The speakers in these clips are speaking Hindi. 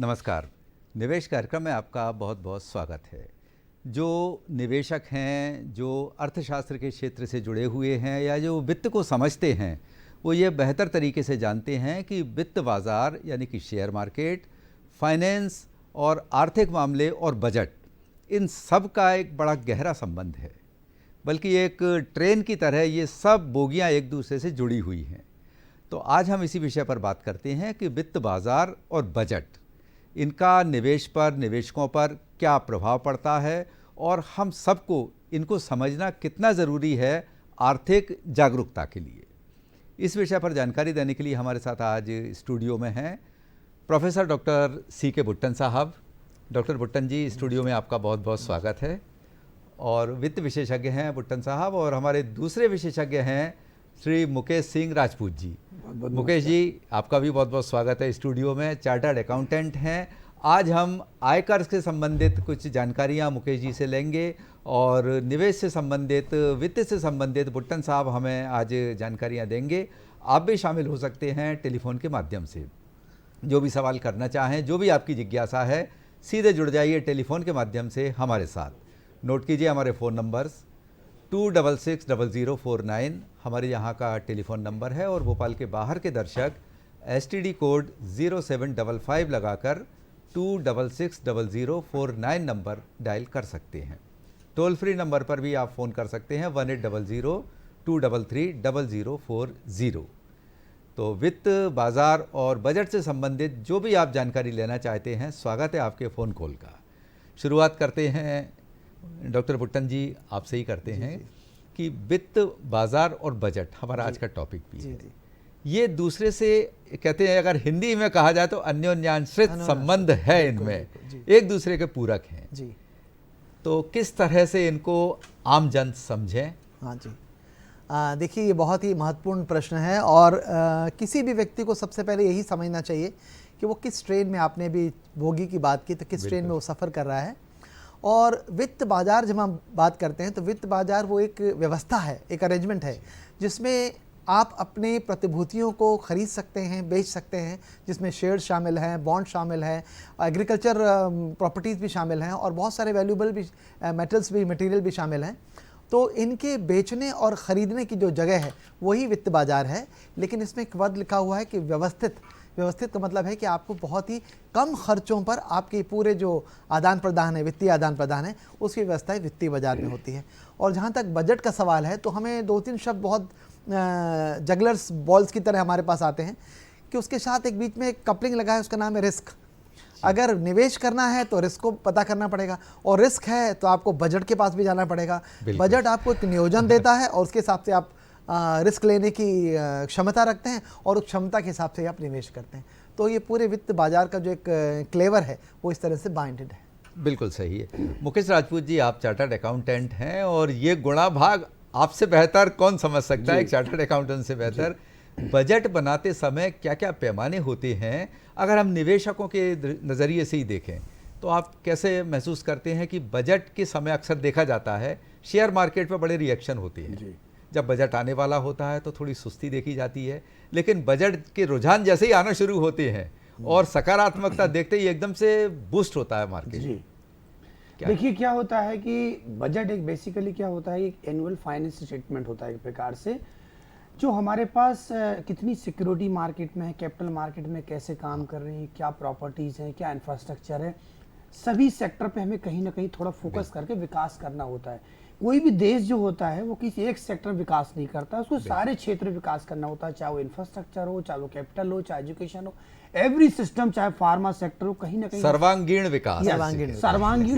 नमस्कार। निवेश कार्यक्रम में आपका बहुत बहुत स्वागत है। जो निवेशक हैं, जो अर्थशास्त्र के क्षेत्र से जुड़े हुए हैं या जो वित्त को समझते हैं, वो ये बेहतर तरीके से जानते हैं कि वित्त बाज़ार यानी कि शेयर मार्केट, फाइनेंस और आर्थिक मामले और बजट, इन सब का एक बड़ा गहरा संबंध है। बल्कि एक ट्रेन की तरह ये सब बोगियां एक दूसरे से जुड़ी हुई हैं। तो आज हम इसी विषय पर बात करते हैं कि वित्त बाज़ार और बजट, इनका निवेश पर, निवेशकों पर क्या प्रभाव पड़ता है और हम सबको इनको समझना कितना ज़रूरी है आर्थिक जागरूकता के लिए। इस विषय पर जानकारी देने के लिए हमारे साथ आज स्टूडियो में हैं प्रोफेसर डॉक्टर CK बुट्टन साहब। डॉक्टर बुट्टन जी, स्टूडियो में आपका बहुत बहुत स्वागत है। और वित्त विशेषज्ञ हैं बुट्टन साहब, और हमारे दूसरे विशेषज्ञ हैं श्री मुकेश सिंह राजपूत जी। मुकेश जी, आपका भी बहुत बहुत स्वागत है स्टूडियो में। चार्टर्ड अकाउंटेंट हैं। आज हम आयकर से संबंधित कुछ जानकारियां मुकेश जी से लेंगे और निवेश से संबंधित, वित्त से संबंधित बुट्टन साहब हमें आज जानकारियां देंगे। आप भी शामिल हो सकते हैं टेलीफोन के माध्यम से। जो भी सवाल करना चाहें, जो भी आपकी जिज्ञासा है, सीधे जुड़ जाइए टेलीफोन के माध्यम से हमारे साथ। नोट कीजिए हमारे फ़ोन नंबर्स 2660049 हमारे यहाँ का टेलीफोन नंबर है, और भोपाल के बाहर के दर्शक STD कोड 0755 लगाकर 2660049 नंबर डायल कर सकते हैं। टोल फ्री नंबर पर भी आप फ़ोन कर सकते हैं 1800-233-0040। तो वित्त, बाज़ार और बजट से संबंधित जो भी आप जानकारी लेना चाहते हैं, स्वागत है आपके फ़ोन कॉल का। शुरुआत करते हैं डॉक्टर बुट्टन जी, आपसे ही करते हैं कि वित्त, बाज़ार और बजट हमारा आज का टॉपिक भी है। ये दूसरे से, कहते हैं अगर हिंदी में कहा जाए तो अन्योन्याश्रित संबंध है, इनमें एक दूसरे के पूरक हैं जी। तो किस तरह से इनको आम जन समझें? हाँ जी, देखिए ये बहुत ही महत्वपूर्ण प्रश्न है, और किसी भी व्यक्ति को सबसे पहले यही समझना चाहिए कि वो किस ट्रेन में, आपने भी बोगी की बात की, तो किस ट्रेन में वो सफ़र कर रहा है। और वित्त बाज़ार जब हम बात करते हैं तो वित्त बाज़ार वो एक व्यवस्था है, एक अरेंजमेंट है जिसमें आप अपने प्रतिभूतियों को खरीद सकते हैं, बेच सकते हैं, जिसमें शेयर शामिल हैं, बॉन्ड शामिल हैं, एग्रीकल्चर प्रॉपर्टीज़ भी शामिल हैं, और बहुत सारे वैल्यूबल भी मटेरियल भी शामिल हैं। तो इनके बेचने और ख़रीदने की जो जगह है वही वित्त बाज़ार है। लेकिन इसमें एक वर्ड लिखा हुआ है कि व्यवस्थित का मतलब है कि आपको बहुत ही कम खर्चों पर आपके पूरे जो आदान प्रदान है, वित्तीय आदान प्रदान है, उसकी व्यवस्था वित्तीय बाजार में होती है। और जहाँ तक बजट का सवाल है तो हमें 2-3 शब्द बहुत जगलर्स बॉल्स की तरह हमारे पास आते हैं कि उसके साथ एक बीच में एक कपलिंग लगा है, उसका नाम है रिस्क। अगर निवेश करना है तो रिस्क को पता करना पड़ेगा, और रिस्क है तो आपको बजट के पास भी जाना पड़ेगा। बजट आपको एक नियोजन देता है और उसके हिसाब से आप रिस्क लेने की क्षमता रखते हैं, और उस क्षमता के हिसाब से आप निवेश करते हैं। तो ये पूरे वित्त बाजार का जो एक क्लेवर है वो इस तरह से बाइंडेड है। बिल्कुल सही है। मुकेश राजपूत जी, आप चार्टर्ड अकाउंटेंट हैं, और ये गुणा भाग आपसे बेहतर कौन समझ सकता है, एक चार्टर्ड अकाउंटेंट से बेहतर। बजट बनाते समय क्या क्या पैमाने होते हैं, अगर हम निवेशकों के नज़रिए से ही देखें तो आप कैसे महसूस करते हैं कि बजट के समय अक्सर देखा जाता है शेयर मार्केट पर बड़े रिएक्शन होते हैं। जब बजट आने वाला होता है तो थोड़ी सुस्ती देखी जाती है, लेकिन बजट के रुझान जैसे ही आना शुरू होते हैं और सकारात्मकता देखते ही एकदम से बूस्ट होता है मार्केट। देखिए क्या होता है कि बजट एक बेसिकली क्या होता है, एक एनुअल फाइनेंस स्टेटमेंट होता है एक प्रकार से, जो हमारे पास कितनी सिक्योरिटी मार्केट में है, कैपिटल मार्केट में कैसे काम कर रही है, क्या प्रॉपर्टीज़ हैं, क्या इंफ्रास्ट्रक्चर है, सभी सेक्टर पे हमें कहीं ना कहीं थोड़ा फोकस करके विकास करना होता है। कोई भी देश जो होता है वो किसी एक सेक्टर विकास नहीं करता, उसको सारे क्षेत्र विकास करना होता है, चाहे वो इंफ्रास्ट्रक्चर हो, चाहे वो कैपिटल हो, चाहे एजुकेशन हो, एवरी सिस्टम, चाहे फार्मा सेक्टर हो, कहीं ना कहीं सर्वांगीण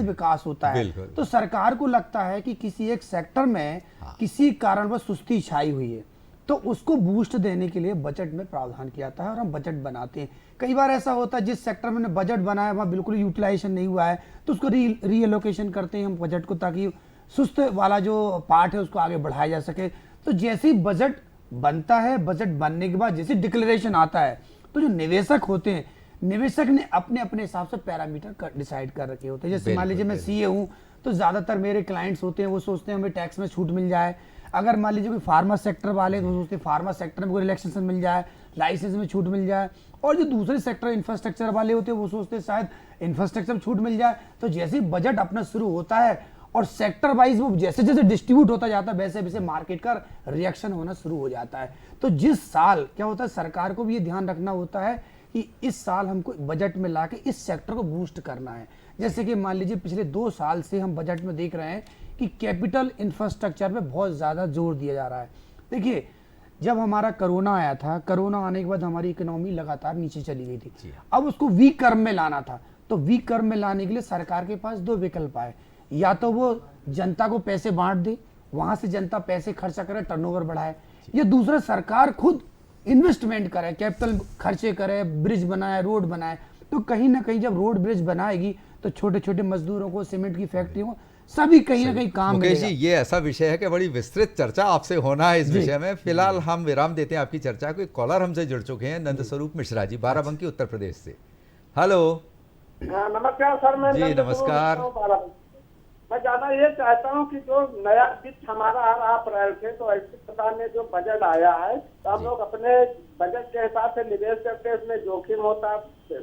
विकास होता है। तो सरकार को लगता है कि किसी एक सेक्टर में किसी कारणवश सुस्ती छाई हुई है, तो उसको बूस्ट देने के लिए बजट में प्रावधान किया जाता है और हम बजट बनाते हैं। कई बार ऐसा होता है जिस सेक्टर में बजट बनाया वहाँ बिल्कुल यूटिलाइजेशन नहीं हुआ है, तो उसको रीएलोकेशन करते हैं हम बजट को, ताकि सुस्त वाला जो पार्ट है उसको आगे बढ़ाया जा सके। तो जैसे ही बजट बनता है, बजट बनने के बाद जैसे डिक्लेरेशन आता है, तो जो निवेशक होते हैं, निवेशक ने अपने अपने हिसाब से पैरामीटर डिसाइड कर रखे होते हैं। जैसे मान लीजिए मैं सीए हूँ तो ज्यादातर मेरे क्लाइंट्स होते हैं वो सोचते हैं हमें टैक्स में छूट मिल जाए। अगर मान लीजिए कोई फार्मा सेक्टर वाले तो सोचते हैं फार्मा सेक्टर में कोई रिलैक्सेशन मिल जाए। लाइसेंस में छूट मिल जाए। और जो दूसरे सेक्टर इंफ्रास्ट्रक्चर वाले होते हैं वो सोचते हैं शायद इंफ्रास्ट्रक्चर छूट मिल जाए। तो जैसे ही बजट अपना शुरू होता है और सेक्टर वाइज वो जैसे जैसे डिस्ट्रीब्यूट होता जाता है वैसे वैसे मार्केट का रिएक्शन होना शुरू हो जाता है। तो जिस साल क्या होता है, सरकार को भी ये ध्यान रखना होता है कि इस साल हमको बजट में लाके इस सेक्टर को बूस्ट करना है। जैसे कि मान लीजिए पिछले 2 साल से हम बजट में देख रहे हैं कि कैपिटल इंफ्रास्ट्रक्चर पे बहुत ज़्यादा जोर दिया जा रहा है। देखिए, जब हमारा कोरोना आया था, कोरोना आने के बाद हमारी इकोनॉमी लगातार नीचे चली गई थी। अब उसको वी कर्व में लाना था, तो वी कर्व में लाने के लिए सरकार के पास 2 विकल्प आए। या तो वो जनता को पैसे बांट दे, वहां से जनता पैसे खर्चा करे, टर्नओवर बढ़ाए, या दूसरा सरकार खुद इन्वेस्टमेंट करे, कैपिटल खर्चे करे, ब्रिज बनाए, रोड बनाए। तो कहीं ना कहीं जब रोड ब्रिज बनाएगी तो छोटे छोटे मजदूरों को, सीमेंट की फैक्ट्रियों को, सभी कहीं ना कहीं काम मुकेश मिलेगा। जी, ये ऐसा विषय है कि बड़ी विस्तृत चर्चा आपसे होना है इस विषय में। फिलहाल हम विराम देते हैं आपकी चर्चा को। एक कॉलर हमसे जुड़ चुके हैं, नंद स्वरूप मिश्रा जी, बाराबंकी उत्तर प्रदेश से। हेलो नमस्कार सर, मैं जी, नंद स्वरूप नमस्कार। मिश्रा हूँ, बाराबंकी। मैं जानना ये चाहता हूँ कि जो नया वित्त हमारा आ रहा अप्रैल से, तो ऐसी प्रकार में जो बजट आया है, तो हम लोग अपने बजट के हिसाब से निवेश करते हैं, उसमें जोखिम होता है,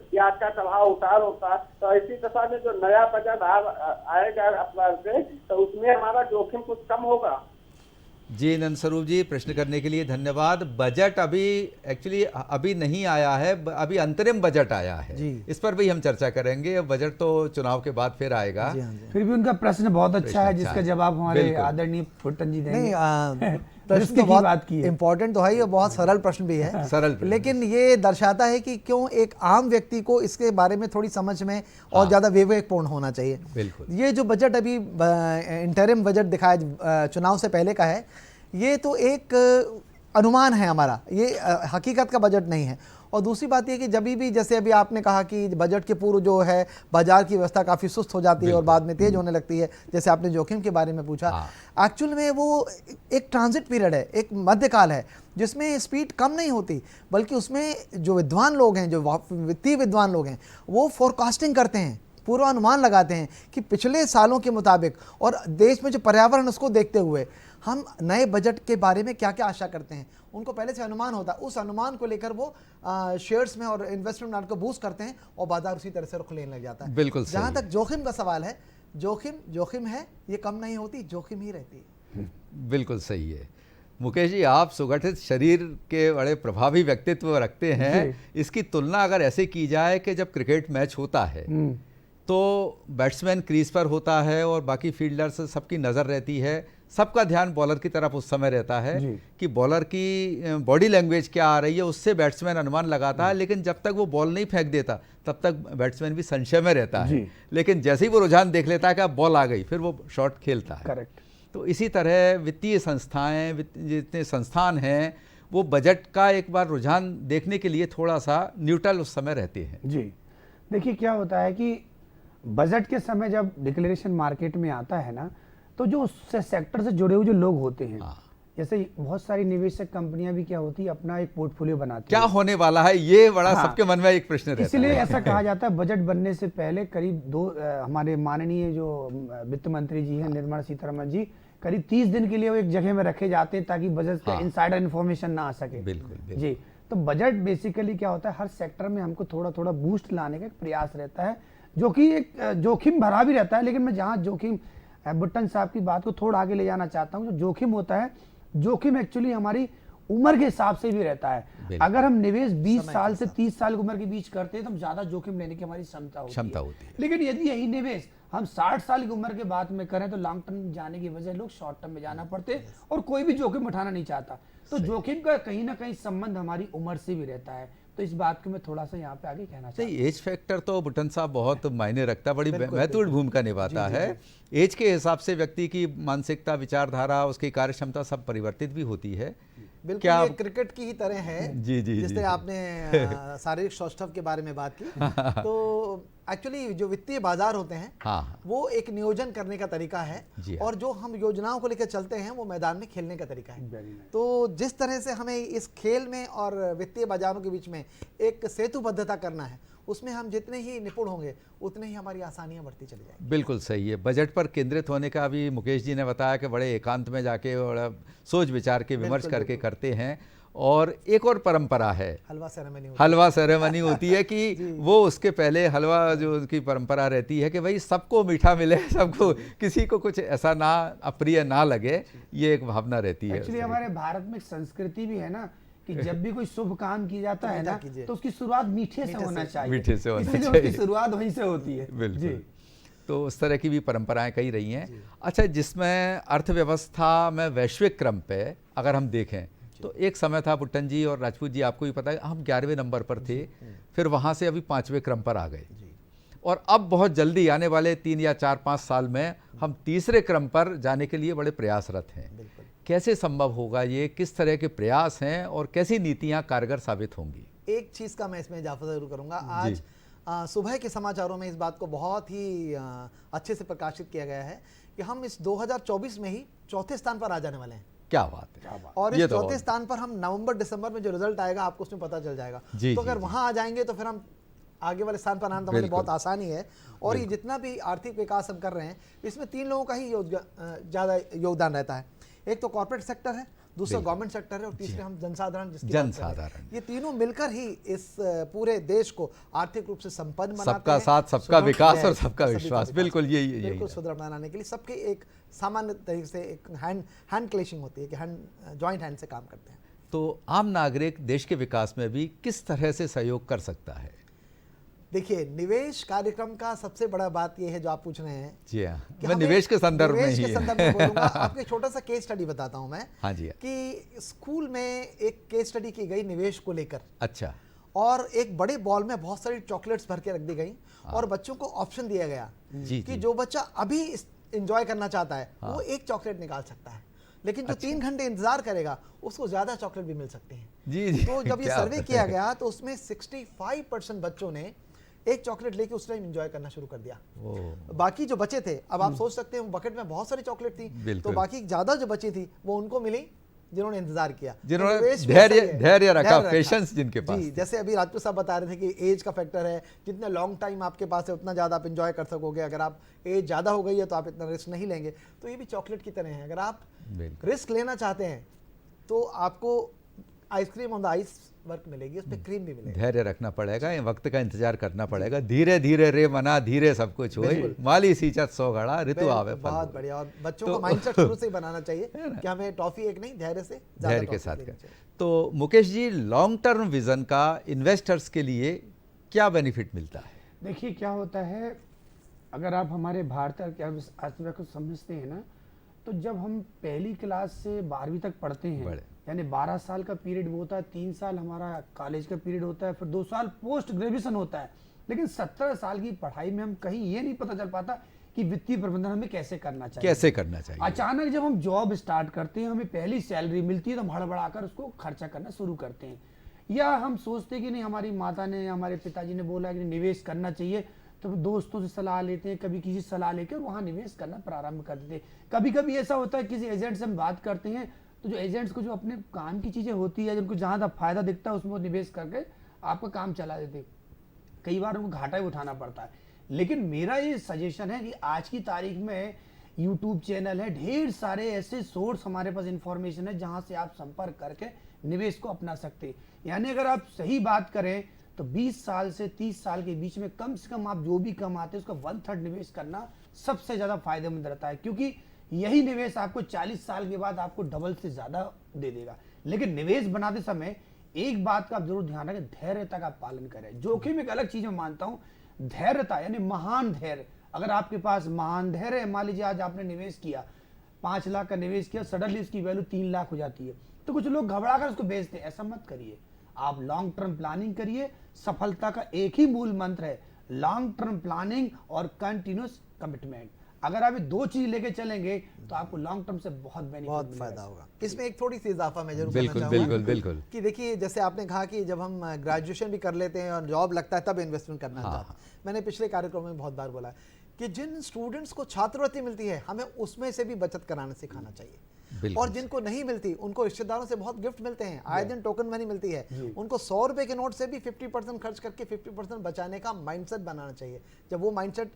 ब्याज का चढ़ाव उतार होता है। तो ऐसी दशा में जो नया बजट आएगा अप्रैल से, तो उसमें हमारा जोखिम कुछ कम होगा। जी नंद स्वरूप जी, प्रश्न करने के लिए धन्यवाद। बजट अभी एक्चुअली अभी नहीं आया है, अभी अंतरिम बजट आया है जी। इस पर भी हम चर्चा करेंगे। बजट तो चुनाव के बाद फिर आएगा। जी हाँ जी। फिर भी उनका प्रश्न बहुत अच्छा है, जिसका है। जवाब हमारे बिल्कुल। आदरणीय फुटन जी देंगे। नहीं रिस्क प्रश्न की तो बहुत बात की है। इम्पोर्टेंट तो है ही और बहुत सरल प्रश्न भी है। सरल प्रश्न। लेकिन ये दर्शाता है कि क्यों एक आम व्यक्ति को इसके बारे में थोड़ी समझ में और ज़्यादा विवेकपूर्ण होना चाहिए। बिल्कुल। ये जो बजट अभी इंटरिम बजट दिखाया चुनाव से पहले का है, ये तो एक अनुमान है हमारा, ये हकीकत का बजट नहीं है। और दूसरी बात ये कि जब भी जैसे अभी आपने कहा कि बजट के पूर्व जो है बाजार की व्यवस्था काफ़ी सुस्त हो जाती है और बाद में तेज होने लगती है, जैसे आपने जोखिम के बारे में पूछा। एक्चुअल में वो एक ट्रांजिट पीरियड है, एक मध्यकाल है, जिसमें स्पीड कम नहीं होती, बल्कि उसमें जो विद्वान लोग हैं, जो वित्तीय विद्वान लोग हैं, वो फोरकास्टिंग करते हैं, पूर्वानुमान लगाते हैं कि पिछले सालों के मुताबिक और देश में जो पर्यावरण उसको देखते हुए हम नए बजट के बारे में क्या क्या आशा करते हैं। उनको पहले से अनुमान होता है, उस अनुमान को लेकर वो शेयर्स में और इन्वेस्टमेंट को बूस्ट करते हैं और बाजार उसी तरह से रुख लेने लग जाता है। बिल्कुल जहाँ सही। तक जोखिम का सवाल है, जोखिम है, ये कम नहीं होती, जोखिम ही रहती है। बिल्कुल सही है। मुकेश जी, आप सुगठित शरीर के बड़े प्रभावी व्यक्तित्व रखते हैं। इसकी तुलना अगर ऐसे की जाए कि जब क्रिकेट मैच होता है तो बैट्समैन क्रीज पर होता है और बाकी फील्डर्स सबकी नज़र रहती है, सबका ध्यान बॉलर की तरफ उस समय रहता है कि बॉलर की बॉडी लैंग्वेज क्या आ रही है, उससे बैट्समैन अनुमान लगाता है। लेकिन जब तक वो बॉल नहीं फेंक देता तब तक बैट्समैन भी संशय में रहता है। लेकिन जैसे ही वो रुझान देख लेता है कि अब बॉल आ गई, फिर वो शॉट खेलता है। करेक्ट। तो इसी तरह वित्तीय संस्थाएं, जितने संस्थान हैं, वो बजट का एक बार रुझान देखने के लिए थोड़ा सा न्यूट्रल उस समय रहते हैं। जी, देखिए क्या होता है कि बजट के समय जब डिक्लेरेशन मार्केट में आता है ना, तो जो उस सेक्टर से जुड़े हुए जो लोग होते हैं, जैसे बहुत सारी निवेशक कंपनियां भी क्या होती है, अपना एक पोर्टफोलियो बनाती क्या है। होने वाला है, ये बड़ा सबके मन में एक प्रश्न रहता है। इसलिए ऐसा कहा जाता है बजट बनने से पहले करीब हमारे माननीय जो वित्त मंत्री जी हैं निर्मला सीतारमण जी, करीब 30 दिन के लिए वो एक जगह में रखे जाते हैं ताकि बजट का इनसाइडर इन्फॉर्मेशन ना आ सके। बिल्कुल। जी, तो बजट बेसिकली क्या होता है, हर सेक्टर में हमको थोड़ा थोड़ा बूस्ट लाने का एक प्रयास रहता है, जो कि एक जोखिम भरा भी रहता है। लेकिन मैं जहाँ जोखिम बुट्टन साहब की बात को थोड़ा आगे ले जाना चाहता हूँ। जो जोखिम होता है, जोखिम एक्चुअली हमारी उम्र के हिसाब से भी रहता है। अगर हम निवेश 20 साल से 30 साल की उम्र के बीच करते हैं तो हम ज्यादा जोखिम लेने की हमारी क्षमता होती है। लेकिन यदि यही निवेश हम 60 साल की उम्र के बाद में करें तो लॉन्ग टर्म जाने की वजह लोग शॉर्ट टर्म में जाना पड़ते हैं और कोई भी जोखिम उठाना नहीं चाहता। तो जोखिम का कहीं ना कहीं संबंध हमारी उम्र से भी रहता है। तो इस बात को मैं थोड़ा सा यहाँ पे आगे कहना चाहता हूँ। एज फैक्टर तो बुट्टन साहब बहुत मायने रखता, बड़ी महत्वपूर्ण भूमिका निभाता है। एज के हिसाब से व्यक्ति की मानसिकता, विचारधारा, उसकी कार्यक्षमता सब परिवर्तित भी होती है। बिल्कुल, ये क्रिकेट की ही तरह है। जी। जिससे आपने शारीरिक सौष्ठव के बारे में बात की, तो एक्चुअली जो वित्तीय बाजार होते हैं वो एक नियोजन करने का तरीका है, और जो हम योजनाओं को लेकर चलते हैं वो मैदान में खेलने का तरीका है। तो जिस तरह से हमें इस खेल में और वित्तीय बाजारों के बीच में एक सेतुबद्धता करना है, उसमें हम जितने ही निपुण होंगे उतने ही हमारी आसानियां बढ़ती चली जाएंगी। बिल्कुल सही है। बजट पर केंद्रित होने का अभी मुकेश जी ने बताया कि बड़े एकांत में जाके बड़ा सोच विचार के विमर्श करके करते हैं, और एक और परंपरा है, हलवा सेरेमनी हलवा सेरेमनी होती है कि वो उसके पहले हलवा जो उनकी परंपरा रहती है कि भाई सबको मीठा मिले, सबको, किसी को कुछ ऐसा ना अप्रिय ना लगे, ये एक भावना रहती है। एक्चुअली हमारे भारत में एक संस्कृति भी है ना कि जब भी कोई शुभ काम किया जाता है ना तो उसकी शुरुआत मीठे से होना चाहिए, मीठे से होना इसलिए चाहिए, उसकी शुरुआत वहीं से होती है। बिल्कुल। तो उस तरह की भी परंपराएं कई रही हैं। अच्छा, जिसमें अर्थव्यवस्था में वैश्विक क्रम पे अगर हम देखें तो एक समय था, पुट्टन जी और राजपूत जी आपको भी पता है, हम 11वें नंबर पर थे, फिर वहाँ से अभी 5वें क्रम पर आ गए, और अब बहुत जल्दी आने वाले 3 या 4-5 साल में हम तीसरे क्रम पर जाने के लिए बड़े प्रयासरत हैं। कैसे संभव होगा ये, किस तरह के प्रयास हैं और कैसी नीतियाँ कारगर साबित होंगी? एक चीज़ का मैं इसमें इजाफा जरूर करूँगा। आज सुबह के समाचारों में इस बात को बहुत ही अच्छे से प्रकाशित किया गया है कि हम इस 2024 में ही चौथे स्थान पर आ जाने वाले हैं। क्या बात है। और इस चौथे स्थान पर हम नवंबर-दिसंबर में जो रिजल्ट आएगा आपको उसमें पता चल जाएगा। तो अगर वहां आ जाएंगे तो फिर हम आगे वाले स्थान पर आना तो हमें बहुत आसानी है। और ये जितना भी आर्थिक विकास हम कर रहे हैं इसमें 3 लोगों का ही ज़्यादा योगदान रहता है। एक तो कॉर्पोरेट सेक्टर है, दूसरा गवर्नमेंट सेक्टर है, और तीसरे हम जनसाधारण, जिसकी जनसाधारण, ये तीनों मिलकर ही इस पूरे देश को आर्थिक रूप से संपन्न बनाते हैं। सबका साथ, सबका विकास और सबका विश्वास, बिल्कुल यही बिल्कुल सुदृढ़ बनाने के लिए सबके एक सामान्य तरीके से एक हैंड क्लेशिंग होती है कि जॉइंट हैंड से काम करते हैं। तो आम नागरिक देश के विकास में भी किस तरह से सहयोग कर सकता है? देखिए, निवेश कार्यक्रम का सबसे बड़ा बात यह है जो आप पूछ रहे हैं। जी हाँ, मैं निवेश के संदर्भ में ही बोलूंगा। आपको एक छोटा सा केस स्टडी बताता हूं मैं। हाँ जी, कि स्कूल में एक केस स्टडी की गई निवेश को लेकर। अच्छा। और एक बड़े बॉल में बहुत सारी चॉकलेट्स भर के रख दी गई और बच्चों को ऑप्शन दिया गया कि जो बच्चा अभी एंजॉय करना चाहता है वो एक चॉकलेट निकाल सकता है, लेकिन जो 3 घंटे इंतजार करेगा उसको ज्यादा चॉकलेट भी मिल सकती है। जी। तो जब ये सर्वे किया गया तो उसमें 65% बच्चों ने एक चॉकलेट लेके उस टाइम एंजॉय करना शुरू कर दिया। बाकी जो बचे थे, अब आप सोच सकते हैं बकेट में बहुत सारी चॉकलेट थी, तो बाकी ज्यादा जो बची थी वो उनको मिली जिन्होंने इंतजार किया, जिन्होंने धैर्य रखा, पेशेंस जिनके पास। जी, जैसे अभी राजपूत साहब बता रहे थे कि एज का फैक्टर है, जितना लॉन्ग टाइम आपके पास है उतना ज़्यादा आप एंजॉय कर सकोगे। अगर आप एज ज़्यादा हो गई है तो आप इतना रिस्क नहीं लेंगे। तो ये भी चॉकलेट की तरह है, अगर आप रिस्क लेना चाहते हैं तो आपको ice cream on the ice work मिलेगी, उस पर क्रीम भी मिलेगी। धैर्य रखना पड़ेगा, वक्त का इंतजार करना पड़ेगा। धीरे धीरे रे मना, धीरे सब कुछ होए, माली सींचत 100 घड़ा, ऋतु आवे फल। बहुत बढ़िया। और बच्चों को माइंडसेट शुरू से ही बनाना चाहिए कि हमें टॉफी एक नहीं, धैर्य के साथ कर। तो Mukesh ji, long term vision का इन्वेस्टर्स के लिए क्या बेनिफिट मिलता है? देखिए क्या होता है, अगर आप हमारे भारत की अर्थव्यवस्था को समझते हैं ना, तो जब हम पहली क्लास से 12वीं तक पढ़ते हैं, यानी 12 साल का पीरियड वो होता है, 3 साल हमारा कॉलेज का पीरियड होता है, फिर 2 साल पोस्ट ग्रेजुएशन होता है। लेकिन 17 साल की पढ़ाई में हम कहीं ये नहीं पता चल पाता कि वित्तीय प्रबंधन हमें कैसे करना चाहिए। अचानक जब हम जॉब स्टार्ट करते हैं, हमें पहली सैलरी मिलती है तो हम हड़बड़ाकर उसको खर्चा करना शुरू करते हैं। या हम सोचते हैं कि नहीं, हमारी माता ने, हमारे पिताजी ने बोला कि निवेश करना चाहिए, तो दोस्तों से सलाह लेते हैं, कभी किसी सलाह लेकर वहाँ निवेश करना प्रारंभ कर देते हैं। कभी कभी ऐसा होता है किसी एजेंट से हम बात करते हैं तो जो एजेंट्स को जो अपने काम की चीज़ें होती है, जिनको जहाँ तक फायदा दिखता है उसमें निवेश करके आपका काम चला देते हैं। कई बार उनको घाटा ही उठाना पड़ता है। लेकिन मेरा ये सजेशन है कि आज की तारीख में यूट्यूब चैनल है, ढेर सारे ऐसे सोर्स हमारे पास इंफॉर्मेशन है जहाँ से आप संपर्क करके निवेश को अपना सकते हैं। यानी अगर आप सही बात करें तो 20 साल से 30 साल के बीच में कम से कम आप जो भी कमाते हैं उसका 1/3 निवेश करना सबसे ज़्यादा फायदेमंद रहता है, क्योंकि यही निवेश आपको 40 साल के बाद आपको डबल से ज़्यादा दे देगा। लेकिन निवेश बनाते समय एक बात का आप जरूर ध्यान रखें, धैर्यता का पालन करें। जोखिम एक अलग चीज़ मैं मानता हूँ, धैर्यता यानी महान धैर्य। अगर आपके पास महान धैर्य है, मान लीजिए आज आपने निवेश किया, 5 लाख का निवेश किया, सडनली उसकी वैल्यू 3 लाख हो जाती है, तो कुछ लोग घबरा कर उसको बेचते हैं। ऐसा मत करिए, आप लॉन्ग टर्म प्लानिंग करिए। सफलता का एक ही मूल मंत्र है, लॉन्ग टर्म प्लानिंग और कंटिन्यूअस कमिटमेंट। अगर आप ये 2 चीज लेके चलेंगे तो आपको लॉन्ग टर्म से बहुत फायदा होगा। इसमें एक थोड़ी सी इजाफा मैं जरूर करना चाहूंगा। बिल्कुल। कि देखिए, जैसे आपने कहा कि जब हम ग्रेजुएशन भी कर लेते हैं और जॉब लगता है तब इन्वेस्टमेंट करना चाहते हैं। मैंने पिछले कार्यक्रम में बहुत बार बोला कि जिन स्टूडेंट्स को छात्रवृत्ति मिलती है हमें उसमें से भी बचत कराना सिखाना चाहिए, और जिनको नहीं मिलती उनको रिश्तेदारों से बहुत गिफ्ट मिलते हैं, आए दिन टोकन मनी मिलती है, उनको 100 रुपए के नोट से भी 50% खर्च करके 50% बचाने का माइंडसेट बनाना चाहिए। जब वो माइंडसेट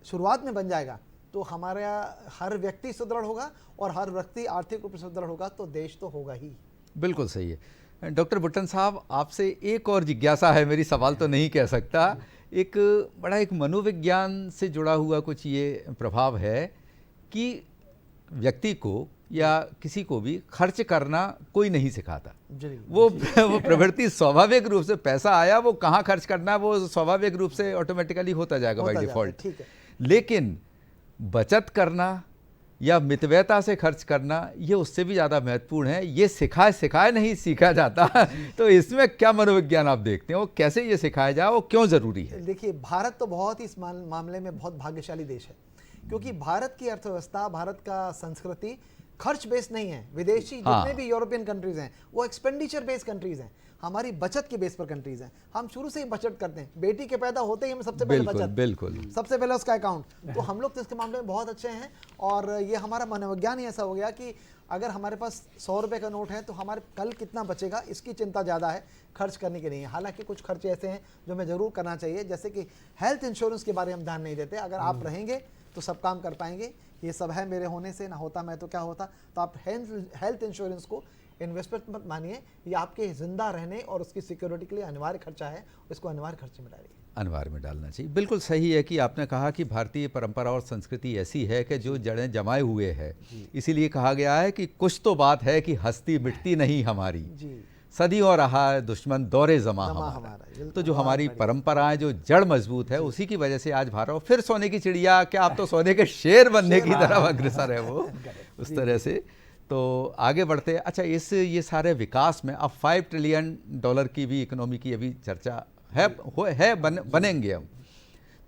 शुरुआत में बन जाएगा तो हमारा हर व्यक्ति सुदृढ़ होगा, और हर व्यक्ति आर्थिक रूप से सुदृढ़ होगा तो देश तो होगा ही। बिल्कुल सही है। डॉक्टर बुट्टन साहब, आपसे एक और जिज्ञासा है मेरी, सवाल तो नहीं कह सकता, एक बड़ा एक मनोविज्ञान से जुड़ा हुआ कुछ ये प्रभाव है कि व्यक्ति को या किसी को भी खर्च करना कोई नहीं सिखाता। वो प्रवृत्ति स्वाभाविक रूप से, पैसा आया वो कहाँ खर्च करना है वो स्वाभाविक रूप से ऑटोमेटिकली होता जाएगा बाय डिफॉल्ट। ठीक है। लेकिन बचत करना या मितव्ययता से खर्च करना ये उससे भी ज़्यादा महत्वपूर्ण है। ये सिखाए नहीं सीखा जाता। तो इसमें क्या मनोविज्ञान आप देखते हैं, वो कैसे ये सिखाया जाए, वो क्यों ज़रूरी है? देखिए, भारत तो बहुत ही इस मामले में बहुत भाग्यशाली देश है, क्योंकि भारत की अर्थव्यवस्था, भारत का संस्कृति खर्च बेस्ड नहीं है। विदेशी जितने भी यूरोपियन कंट्रीज हैं वो एक्सपेंडिचर बेस्ड कंट्रीज हैं, हमारी बचत के बेस पर कंट्रीज हैं। हम शुरू से ही बचत करते हैं, बेटी के पैदा होते ही हम सबसे पहले बचत, बिल्कुल सबसे पहले उसका अकाउंट। तो हम लोग तो इसके मामले में बहुत अच्छे हैं, और ये हमारा मनोविज्ञान ही ऐसा हो गया कि अगर हमारे पास 100 रुपये का नोट है तो हमारे कल कितना बचेगा इसकी चिंता ज़्यादा है, खर्च करने की नहीं है। हालांकि कुछ खर्च ऐसे हैं जो हमें ज़रूर करना चाहिए, जैसे कि हेल्थ इंश्योरेंस के बारे में हम ध्यान नहीं देते। अगर आप रहेंगे तो सब काम कर पाएंगे, ये सब है मेरे होने से, ना होता मैं तो क्या होता। तो आप हेल्थ इंश्योरेंस को इन्वेस्टमेंट मत मानिए, ये आपके जिंदा रहने और उसकी सिक्योरिटी के लिए अनिवार्य खर्चा है, इसको अनिवार्य खर्चे में डालिए। अनिवार्य में डालना चाहिए। बिल्कुल सही है कि आपने कहा कि भारतीय परंपरा और संस्कृति ऐसी है कि जो जड़ें जमाए हुए है। इसीलिए कहा गया है कि कुछ तो बात है कि हस्ती मिटती नहीं हमारी, सदियों रहा है दुश्मन दौरे जमा हमारा। तो जो हमारी परंपराएं, जो जड़ मजबूत है, उसी की वजह से आज भारत फिर सोने की चिड़िया, क्या आप तो सोने के शेर बनने की तरफ अग्रसर है वो, उस तरह से। तो आगे बढ़ते, अच्छा ये सारे विकास में अब $5 ट्रिलियन की भी इकोनॉमी की अभी चर्चा है बनेंगे हम।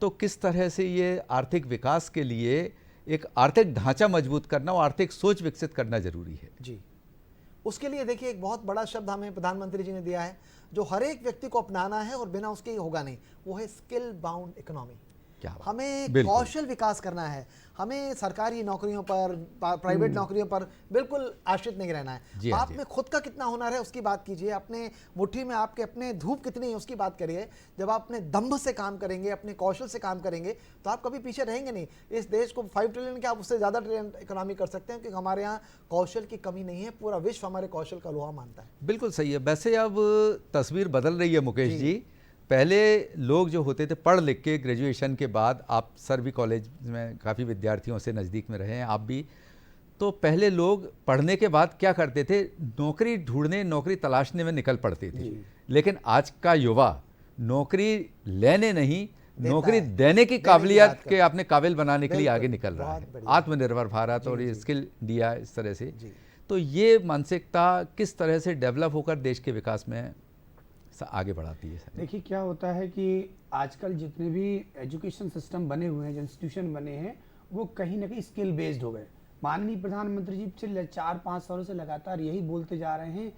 तो किस तरह से ये आर्थिक विकास के लिए एक आर्थिक ढांचा मजबूत करना और आर्थिक सोच विकसित करना जरूरी है? जी, उसके लिए देखिए एक बहुत बड़ा शब्द हमें प्रधानमंत्री जी ने दिया है, जो हर एक व्यक्ति को अपनाना है और बिना उसके होगा नहीं, वो है स्किल बाउंड इकोनॉमी। हमें कौशल विकास करना है, हमें सरकारी नौकरियों पर, प्राइवेट नौकरियों पर बिल्कुल आश्रित नहीं रहना है। आप में खुद का कितना हुनर है उसकी बात कीजिए, अपने मुट्ठी में आपके अपने धूप कितनी है उसकी बात करिए। जब आप अपने दम्भ से काम करेंगे, अपने कौशल से काम करेंगे, तो आप कभी पीछे रहेंगे नहीं। इस देश को 5 ट्रिलियन के आप उससे ज़्यादा ट्रिलियन इकोनॉमी कर सकते हैं, क्योंकि हमारे यहाँ कौशल की कमी नहीं है, पूरा विश्व हमारे कौशल का लोहा मानता है। बिल्कुल सही है। वैसे अब तस्वीर बदल रही है मुकेश जी। पहले लोग जो होते थे पढ़ लिख के ग्रेजुएशन के बाद, आप सर भी कॉलेज में काफ़ी विद्यार्थियों से नज़दीक में रहे हैं आप भी, तो पहले लोग पढ़ने के बाद क्या करते थे, नौकरी ढूंढने, नौकरी तलाशने में निकल पड़ते थे। लेकिन आज का युवा नौकरी लेने नहीं, नौकरी देने की काबिलियत के अपने काबिल बनाने के लिए आगे निकल रहा है। आत्मनिर्भर भारत और ये स्किल इंडिया, इस तरह से। तो ये मानसिकता किस तरह से डेवलप होकर देश के विकास में आगे बढ़ाती है? देखिए क्या होता है कि आजकल जितने भी एजुकेशन सिस्टम बने हुए हैं, जो इंस्टीट्यूशन बने हैं, वो कहीं ना कहीं स्किल बेस्ड हो गए। माननीय प्रधानमंत्री जी पिछले 4-5 सालों से लगातार यही बोलते जा रहे हैं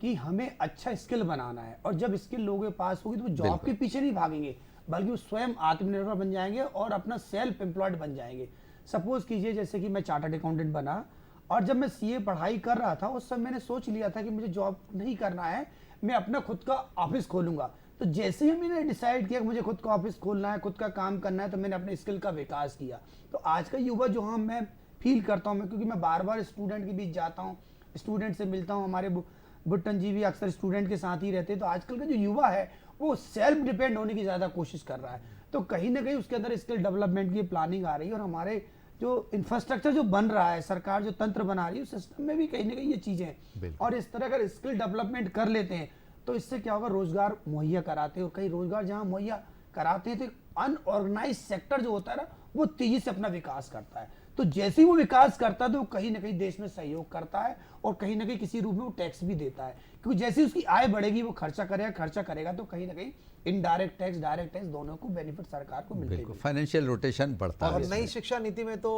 कि हमें अच्छा स्किल बनाना है, और जब स्किल लोगों के पास होगी तो वो जॉब के पीछे नहीं भागेंगे, बल्कि वो स्वयं आत्मनिर्भर बन जाएंगे और अपना सेल्फ एम्प्लॉयड बन जाएंगे। सपोज कीजिए जैसे कि मैं चार्टर्ड अकाउंटेंट बना, और जब मैं सीए पढ़ाई कर रहा था उस समय मैंने सोच लिया था कि मुझे जॉब नहीं करना है, मैं अपना खुद का ऑफिस खोलूंगा। तो जैसे ही मैंने डिसाइड किया कि मुझे खुद का ऑफिस खोलना है, खुद का काम करना है, तो मैंने अपने स्किल का विकास किया। तो आज का युवा जो मैं फील करता हूँ, क्योंकि मैं बार बार स्टूडेंट के बीच जाता हूँ, स्टूडेंट से मिलता हूँ, हमारे बुट्टन जी भी अक्सर स्टूडेंट के साथ ही रहते हैं। तो आजकल का जो युवा है वो सेल्फ डिपेंड होने की ज़्यादा कोशिश कर रहा है। तो कहीं ना कहीं उसके अंदर स्किल डेवलपमेंट की प्लानिंग आ रही है, और हमारे जो इंफ्रास्ट्रक्चर जो बन रहा है, सरकार जो तंत्र बना रही है, सिस्टम में भी कहीं ना कहीं ये चीज़ें हैं। और इस तरह अगर स्किल डेवलपमेंट कर लेते हैं तो इससे क्या होगा, रोजगार मुहैया कराते हैं, और कई रोजगार जहां मुहैया कराते हैं तो अनऑर्गेनाइज सेक्टर जो होता है ना, वो तेजी से अपना विकास करता है। तो जैसे ही वो विकास करता है तो कहीं ना कहीं देश में सहयोग करता है, और कहीं ना कहीं किसी रूप में वो टैक्स भी देता है, क्योंकि जैसे ही उसकी आय बढ़ेगी वो खर्चा करेगा तो कहीं ना कहीं इनडायरेक्ट टैक्स, डायरेक्ट टैक्स, दोनों को बेनिफिट सरकार को मिलते हैं। फाइनेंशियल रोटेशन बढ़ता है। और नई शिक्षा नीति में तो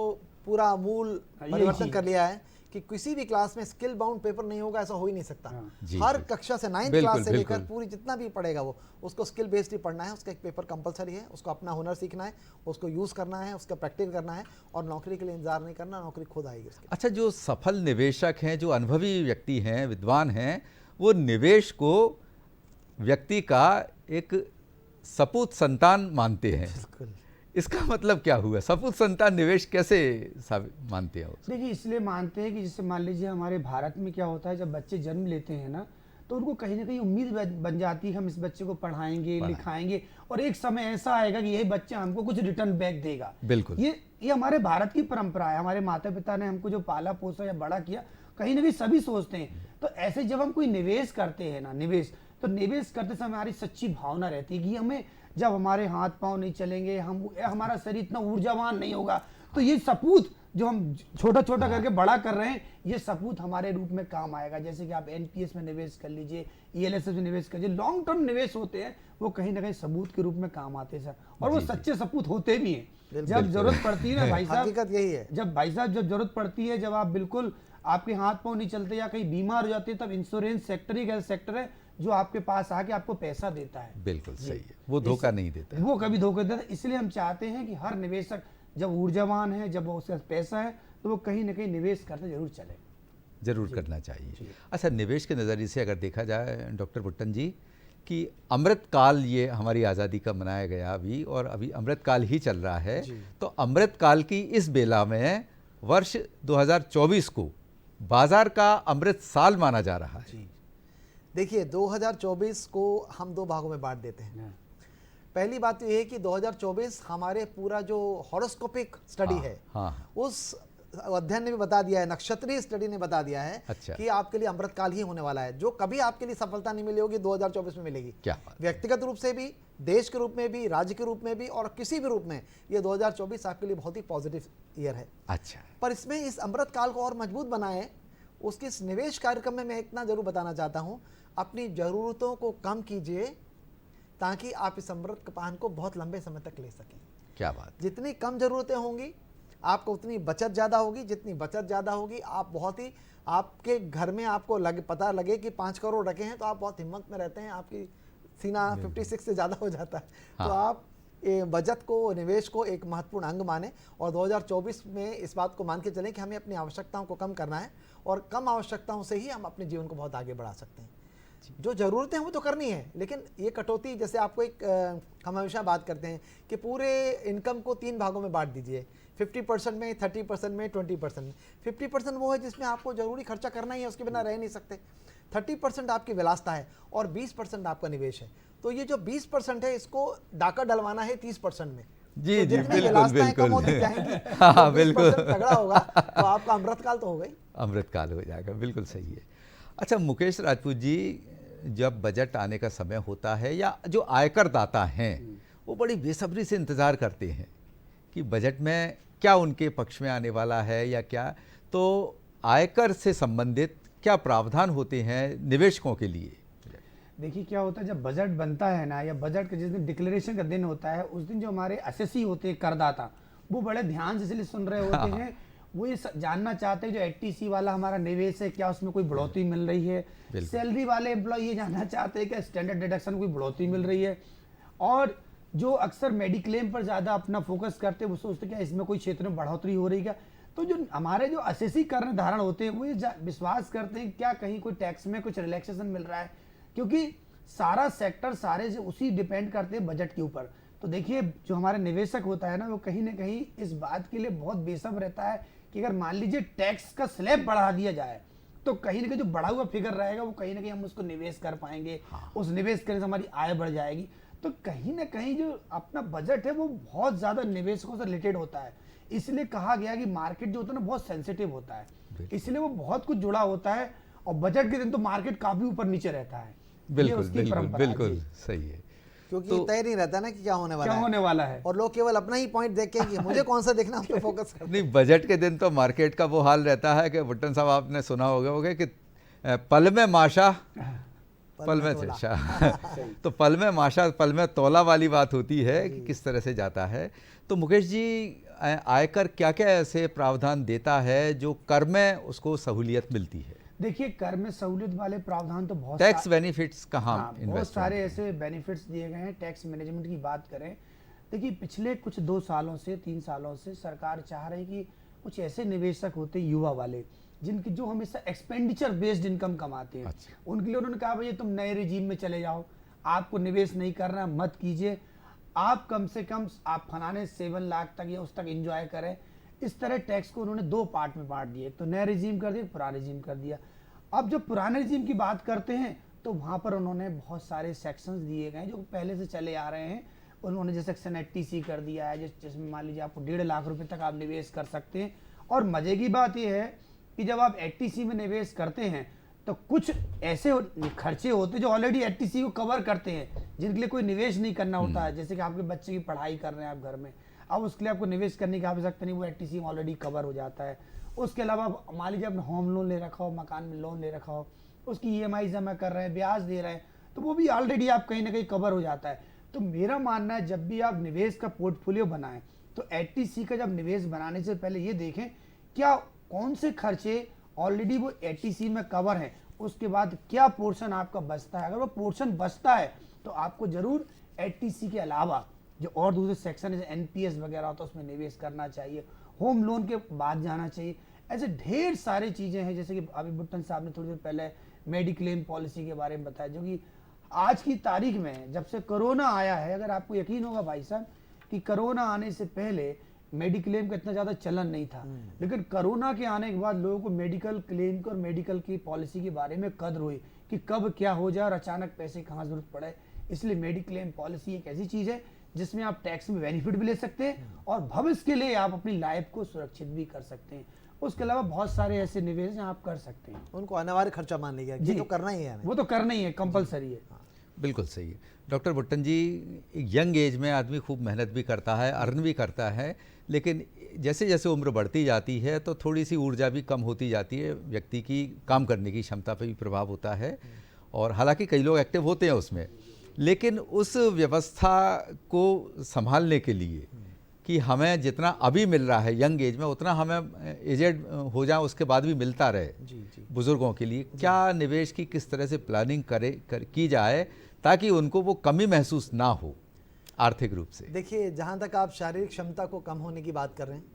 पूरा आमूल परिवर्तन कर लिया है कि किसी भी क्लास में स्किल बाउंड पेपर नहीं होगा, ऐसा हो ही नहीं सकता। हर कक्षा से 9th क्लास से लेकर पूरी जितना भी पढ़ेगा वो, उसको स्किल बेस्ड ही पढ़ना है। उसका एक पेपर कंपलसरी है, उसको अपना हुनर सीखना है, उसको यूज करना है, उसका प्रैक्टिस करना है, और नौकरी के लिए इंतजार नहीं करना, नौकरी खुद आएगी उसके। अच्छा, जो सफल निवेशक हैं, जो अनुभवी व्यक्ति हैं, विद्वान हैं, वो निवेश को व्यक्ति का एक सपूत संतान मानते हैं। इसका मतलब क्या हुआ? सपूत संतान निवेश कैसे मानते हैं उसको? देखिए इसलिए मानते हैं कि जैसे मान लीजिए हमारे भारत में क्या होता है, जब बच्चे जन्म लेते हैं ना तो उनको कहीं ना कहीं उम्मीद बन जाती है हम इस बच्चे को पढ़ाएंगे लिखाएंगे और एक समय ऐसा आएगा कि यही बच्चा हमको कुछ रिटर्न बैक देगा। बिल्कुल, ये हमारे भारत की परंपरा है। हमारे माता पिता ने हमको जो पाला पोसा या बड़ा किया, कहीं ना कहीं सभी सोचते हैं। तो ऐसे जब हम कोई निवेश करते हैं ना, तो निवेश करते समय हमारी सच्ची भावना रहती है कि हमें जब हमारे हाथ पांव नहीं चलेंगे, हमारा शरीर इतना ऊर्जावान नहीं होगा, तो ये सपूत जो हम छोटा छोटा करके बड़ा कर रहे हैं, ये सपूत हमारे रूप में काम आएगा। जैसे कि आप एनपीएस में निवेश कर लीजिए, ईएलएसएस में निवेश कर लीजिए, लॉन्ग टर्म निवेश होते हैं, वो कहीं ना कहीं सबूत के रूप में काम आते हैं सर। और वो सच्चे सपूत होते भी हैं। जब जरूरत पड़ती है ना भाई साहब, हकीकत यही है। जब भाई साहब जब जरूरत पड़ती है, जब आप बिल्कुल आपके हाथ पांव नहीं चलते या कहीं बीमार हो जाते हैं, तब इंश्योरेंस सेक्टर ही एक ऐसा सेक्टर है जो आपके पास आके आपको पैसा देता है। बिल्कुल सही है, वो धोखा नहीं देता, वो कभी धोखा देता। इसलिए हम चाहते हैं कि हर निवेशक जब ऊर्जावान है, जब उसका पैसा है, तो वो कहीं ना कहीं निवेश करते जरूर चले, जरूर करना चाहिए। अच्छा, निवेश के नज़रिए से अगर देखा जाए डॉक्टर भुट्टन जी कि अमृत काल ये हमारी आज़ादी का मनाया गया अभी, और अभी अमृत काल ही चल रहा है, तो अमृत काल की इस बेला में वर्ष 2024 को बाजार का अमृत साल माना जा रहा है। देखिए 2024 को हम दो भागों में बांट देते हैं। पहली बात तो ये है कि 2024 हमारे पूरा जो हॉरोस्कोपिक स्टडी है, उस अध्ययन ने भी बता दिया है, नक्षत्रीय स्टडी ने बता दिया है कि आपके लिए अमृतकाल ही होने वाला है। जो कभी आपके लिए सफलता नहीं मिली होगी 2024 में मिलेगी। क्या व्यक्तिगत रूप से भी, देश के रूप में भी, राज्य के रूप में भी, और किसी भी रूप में ये 2024 आपके लिए बहुत ही पॉजिटिव ईयर है। अच्छा, पर इसमें इस अमृतकाल को और मजबूत बनाए, उसके इस निवेश कार्यक्रम में मैं इतना जरूर बताना चाहता हूँ, अपनी ज़रूरतों को कम कीजिए ताकि आप इस अमृतपान को बहुत लंबे समय तक ले सकें। क्या बात। जितनी कम ज़रूरतें होंगी आपको उतनी बचत ज़्यादा होगी, जितनी बचत ज़्यादा होगी आप बहुत ही, आपके घर में आपको पता लगे कि 5 करोड़ रखे हैं तो आप बहुत हिम्मत में रहते हैं, आपकी सीना 56 से ज़्यादा हो जाता है। तो आप बचत को, निवेश को एक महत्वपूर्ण अंग माने, और 2024 में इस बात को मान के चलें कि हमें अपनी आवश्यकताओं को कम करना है, और कम आवश्यकताओं से ही हम अपने जीवन को बहुत आगे बढ़ा सकते हैं। जो ज़रूरतें हैं वो तो करनी है, लेकिन ये कटौती, जैसे आपको हम हमेशा बात करते हैं कि पूरे इनकम को 3 भागों में बांट दीजिए, 50% में, 30% में, 20% में। 50% वो है जिसमें आपको ज़रूरी खर्चा करना ही है, उसके बिना रह नहीं सकते। 30% आपकी विलासिता है और 20% आपका निवेश है। तो ये जो 20% है, इसको डाका डलवाना है 30% में। जी तो जी, बिल्कुल बिल्कुल। हाँ बिल्कुल, तगड़ा होगा तो आपका अमृतकाल तो हो गई, अमृतकाल हो जाएगा। बिल्कुल सही है। अच्छा मुकेश राजपूत जी, जब बजट आने का समय होता है, या जो आयकर दाता हैं वो बड़ी बेसब्री से इंतज़ार करते हैं कि बजट में क्या उनके पक्ष में आने वाला है या क्या, तो आयकर से संबंधित क्या प्रावधान होते हैं निवेशकों के लिए? देखिए क्या होता है, जब बजट बनता है ना, या बजट का जिस दिन डिक्लेरेशन का दिन होता है, उस दिन जो हमारे एसएससी होते हैं, करदाता, वो बड़े ध्यान से इसलिए सुन रहे होते हैं। वो ये जानना चाहते हैं जो 80C वाला हमारा निवेश है, क्या उसमें कोई बढ़ोतरी मिल रही है। सैलरी वाले एम्प्लॉय ये जानना चाहते हैं कि स्टैंडर्ड डिडक्शन कोई बढ़ोतरी मिल रही है। और जो अक्सर मेडिक्लेम पर ज़्यादा अपना फोकस करते हैं, वो सोचते हैं क्या इसमें कोई क्षेत्र में बढ़ोतरी हो रही है क्या। तो जो हमारे जो एसएससी कर निर्धारण होते हैं, वो ये विश्वास करते हैं क्या कहीं कोई टैक्स में कुछ रिलैक्सेशन मिल रहा है, क्योंकि सारा सेक्टर सारे से उसी डिपेंड करते हैं बजट के ऊपर। तो देखिए जो हमारे निवेशक होता है ना, वो कहीं ना कहीं इस बात के लिए बहुत बेसब्र रहता है कि अगर मान लीजिए टैक्स का स्लैब बढ़ा दिया जाए, तो कहीं ना कहीं जो बढ़ा हुआ फिगर रहेगा वो कहीं ना कहीं हम उसको निवेश कर पाएंगे। उस निवेश करने से हमारी आय बढ़ जाएगी। तो कहीं ना कहीं जो अपना बजट है वो बहुत ज़्यादा निवेशकों से रिलेटेड होता है। इसलिए कहा गया कि मार्केट जो होता है ना बहुत सेंसिटिव होता है, इसलिए वो बहुत कुछ जुड़ा होता है। और बजट के दिन तो मार्केट काफ़ी ऊपर नीचे रहता है। बिल्कुल बिल्कुल बिल्कुल सही है, क्योंकि तो तय नहीं रहता ना कि क्या होने वाला है, और लोग केवल अपना ही पॉइंट देख के कि मुझे कौन सा देखना, उस पर फोकस करते हैं। नहीं, बजट के दिन तो मार्केट का वो हाल रहता है कि भुट्टन साहब आपने सुना होगा कि पल में माशा पल में तोला। तो पल में माशा पल में तोला वाली बात होती है कि किस तरह से जाता है। तो मुकेश जी, आयकर क्या क्या ऐसे प्रावधान देता है जो कर में उसको सहूलियत मिलती है? देखिए कर में सहूलियत वाले प्रावधान तो बहुत, टैक्स बेनिफिट्स कहाँ, बहुत सारे ऐसे बेनिफिट्स दिए गए हैं। टैक्स मैनेजमेंट की बात करें, देखिए पिछले कुछ 2 सालों से 3 सालों से सरकार चाह रही कि कुछ ऐसे निवेशक होते युवा वाले जिनकी जो हमेशा एक्सपेंडिचर बेस्ड इनकम कमाते हैं। उनके लिए उन्होंने कहा भाई तुम नए रिजीम में चले जाओ, आपको निवेश नहीं करना, मत कीजिए, आप कम से कम आप फलाने 7 लाख तक या उस तक एंजॉय करें। इस तरह टैक्स को उन्होंने 2 पार्ट में बांट दिया, एक तो नया रिजीम कर दिया, पुराना रिजीम कर दिया। अब जब पुराने रिजीम की बात करते हैं तो वहां पर उन्होंने बहुत सारे सेक्शंस दिए गए जो पहले से चले आ रहे हैं। उन्होंने जैसे सेक्शन 80C कर दिया है, जिसमें मान लीजिए आपको 1.5 लाख रुपए तक आप निवेश कर सकते हैं। और मजे की बात यह है कि जब आप 80C में निवेश करते हैं तो कुछ ऐसे खर्चे होते हैं जो ऑलरेडी 80C को कवर करते हैं, जिनके लिए कोई निवेश नहीं करना होता है। जैसे कि आपके बच्चे की पढ़ाई कर रहे हैं आप घर में, अब उसके लिए आपको निवेश करने की आवश्यकता नहीं, वो 80C में ऑलरेडी कवर हो जाता है। उसके अलावा मान लीजिए आपने होम लोन ले रखा हो, मकान में लोन ले रखा हो, उसकी EMI जमा कर रहे हैं, ब्याज दे रहे हैं, तो वो भी ऑलरेडी आप कहीं ना कहीं कवर हो जाता है। तो मेरा मानना है जब भी आप निवेश का पोर्टफोलियो बनाएं तो 80C का जब निवेश बनाने से पहले ये देखें क्या कौन से खर्चे ऑलरेडी वो 80C में कवर है, उसके बाद क्या पोर्शन आपका बचता है। अगर वो पोर्शन बचता है तो आपको जरूर 80C के अलावा जो और दूसरे सेक्शन है NPS वगैरह होता है उसमें निवेश करना चाहिए, होम लोन के बाद जाना चाहिए। ऐसे ढेर सारी चीजें हैं, जैसे कि अभी बुट्टन साहब ने थोड़ी देर पहले मेडिक्लेम पॉलिसी के बारे में बताया, जो कि आज की तारीख में जब से कोरोना आया है, अगर आपको यकीन होगा भाई साहब कि कोरोना आने से पहले मेडिक्लेम का इतना ज्यादा चलन नहीं था, लेकिन कोरोना के आने के बाद लोगों को मेडिकल क्लेम और मेडिकल की पॉलिसी के बारे में कद्र हुई कि कब क्या हो जाए और अचानक पैसे कहाँ जरूरत पड़े। इसलिए मेडिक्लेम पॉलिसी एक ऐसी चीज है जिसमें आप टैक्स में बेनिफिट भी ले सकते हैं और भविष्य के लिए आप अपनी लाइफ को सुरक्षित भी कर सकते हैं। उसके अलावा बहुत सारे ऐसे निवेश आप कर सकते हैं, उनको अनिवार्य खर्चा मान लिया ये तो करना ही है हमें। वो तो करना ही है, कंपलसरी है। बिल्कुल सही है डॉक्टर बुट्टन जी। यंग एज में आदमी खूब मेहनत भी करता है, अर्न भी करता है, लेकिन जैसे जैसे उम्र बढ़ती जाती है तो थोड़ी सी ऊर्जा भी कम होती जाती है, व्यक्ति की काम करने की क्षमता पर भी प्रभाव होता है। और हालांकि कई लोग एक्टिव होते हैं उसमें, लेकिन उस व्यवस्था को संभालने के लिए कि हमें जितना अभी मिल रहा है यंग एज में उतना हमें एजेड हो जाए उसके बाद भी मिलता रहे बुजुर्गों के लिए, क्या निवेश की किस तरह से प्लानिंग की जाए ताकि उनको वो कमी महसूस ना हो आर्थिक रूप से। देखिए, जहाँ तक आप शारीरिक क्षमता को कम होने की बात कर रहे हैं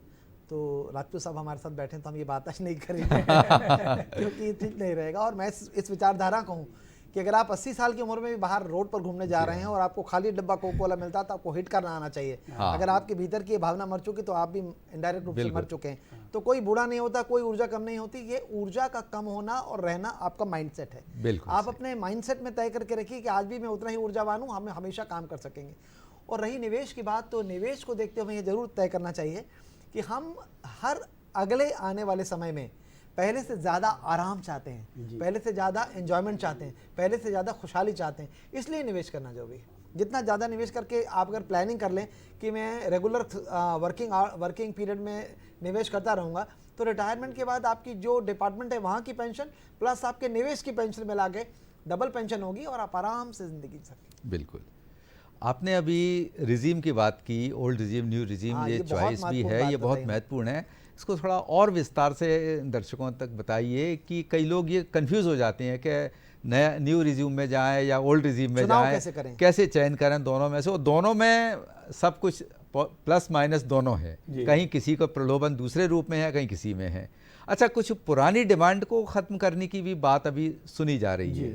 तो राजपूत साहब हमारे साथ बैठे तो हम ये बात आज नहीं करेंगे क्योंकि ठीक नहीं रहेगा। और मैं इस विचारधारा को हूँ कि अगर आप 80 साल की उम्र में भी बाहर रोड पर घूमने जा रहे हैं और आपको खाली डब्बा कोका कोला मिलता है तो आपको हिट करना आना चाहिए। हाँ। अगर आपके भीतर की ये भावना मर चुकी तो आप भी इनडायरेक्ट रूप से मर चुके हैं। तो कोई बूढ़ा नहीं होता, कोई ऊर्जा कम नहीं होती, ये ऊर्जा का कम होना और रहना आपका माइंडसेट है। आप अपने माइंडसेट में तय करके रखिए कि आज भी मैं उतना ही ऊर्जावान हूँ, हम हमेशा काम कर सकेंगे। और रही निवेश की बात, तो निवेश को देखते हुए ये जरूर तय करना चाहिए कि हम हर अगले आने वाले समय में पहले से ज़्यादा आराम चाहते हैं, पहले से ज़्यादा एंजॉयमेंट चाहते हैं, पहले से ज़्यादा खुशहाली चाहते हैं, इसलिए निवेश करना जरूरी है। जितना ज़्यादा निवेश करके आप अगर प्लानिंग कर लें कि मैं रेगुलर वर्किंग पीरियड में निवेश करता रहूँगा तो रिटायरमेंट के बाद आपकी जो डिपार्टमेंट है वहाँ की पेंशन प्लस आपके निवेश की पेंशन मिला के डबल पेंशन होगी और आप आराम से ज़िंदगी जी सकेंगे। बिल्कुल। आपने अभी रिजीम की बात की, ओल्ड रिजीम न्यू रिजीम, ये चॉइस भी है, ये बहुत महत्वपूर्ण है। इसको थोड़ा और विस्तार से दर्शकों तक बताइए कि कई लोग ये कंफ्यूज हो जाते हैं कि नया न्यू रिज्यूम में जाएं या ओल्ड रिज्यूम में जाएं, कैसे चयन करें दोनों में से। और दोनों में सब कुछ प्लस माइनस दोनों है, कहीं किसी को प्रलोभन दूसरे रूप में है, कहीं किसी में है। अच्छा, कुछ पुरानी डिमांड को ख़त्म करने की भी बात अभी सुनी जा रही है।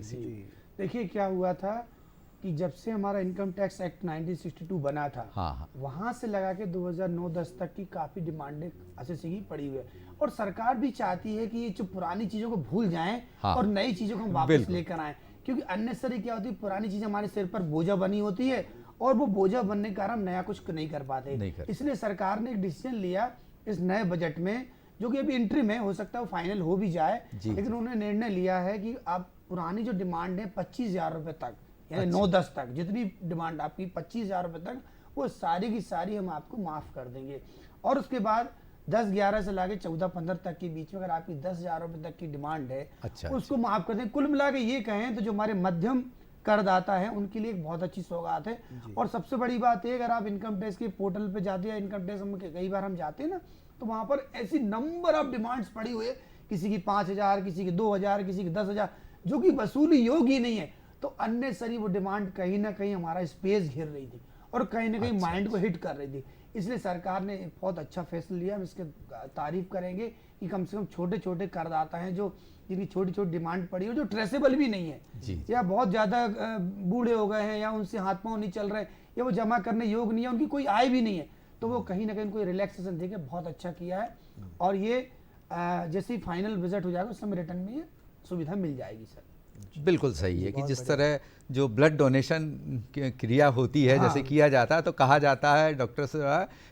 देखिए क्या हुआ था कि जब से हमारा इनकम टैक्स एक्ट 1962 बना था, हाँ। वहां से लगा के 2009-10 तक की काफी डिमांडें असेसी की पड़ी हुई है और सरकार भी चाहती है कि ये जो पुरानी चीजों को भूल जाएं, हाँ। और नई चीजों को हम वापस लेकर आएं, क्योंकि अननेसेसरी क्या होती है, पुरानी चीजें हमारे सिर पर बोझा बनी होती है और वो बोझा बनने के कारण नया कुछ नहीं कर पाते। इसलिए सरकार ने एक डिसीजन लिया इस नए बजट में, जो कि अभी इंट्री में हो सकता है वो फाइनल हो भी जाए, लेकिन उन्होंने निर्णय लिया है कि आप पुरानी जो डिमांड है 25,000 रुपए तक, यानी 9-10 तक जितनी डिमांड आपकी 25,000 रुपए तक, वो सारी की सारी हम आपको माफ कर देंगे। और उसके बाद 10-11 से लाके 14-15 तक के बीच में अगर आपकी 10,000 रुपए तक की डिमांड है, उसको माफ कर देंगे। कुल मिला के ये कहें तो जो हमारे मध्यम करदाता है उनके लिए एक बहुत अच्छी सौगात है। और सबसे बड़ी बात है, अगर आप इनकम टैक्स के पोर्टल पे जाते हैं, इनकम टैक्स हम कई बार हम जाते हैं ना, तो वहां पर ऐसी नंबर ऑफ डिमांड्स पड़ी हुई है, किसी की 5,000, किसी की 2,000, किसी की 10,000, जो कि वसूली योग्य ही नहीं है। तो अननेसेसरी वो डिमांड कहीं ना कहीं हमारा स्पेस घेर रही थी और कहीं ना कहीं माइंड को हिट कर रही थी। इसलिए सरकार ने एक बहुत अच्छा फैसला लिया, हम इसके तारीफ करेंगे कि कम से कम छोटे छोटे करदाता हैं जो जिनकी छोटी छोटी डिमांड पड़ी हो, जो ट्रेसेबल भी नहीं है, या बहुत ज्यादा बूढ़े हो गए हैं या उनसे हाथ पांव नहीं चल रहे, या वो जमा करने योग्य नहीं है, उनकी कोई आय भी नहीं है, तो वो कहीं ना कहीं उनको रिलैक्सेशन देके बहुत अच्छा किया है। और ये जैसे ही फाइनल बजट हो जाएगा उस समय रिटर्न में ये सुविधा मिल जाएगी सर। बिल्कुल सही है कि जिस तरह जो ब्लड डोनेशन क्रिया होती है, जैसे किया जाता है, तो कहा जाता है डॉक्टर से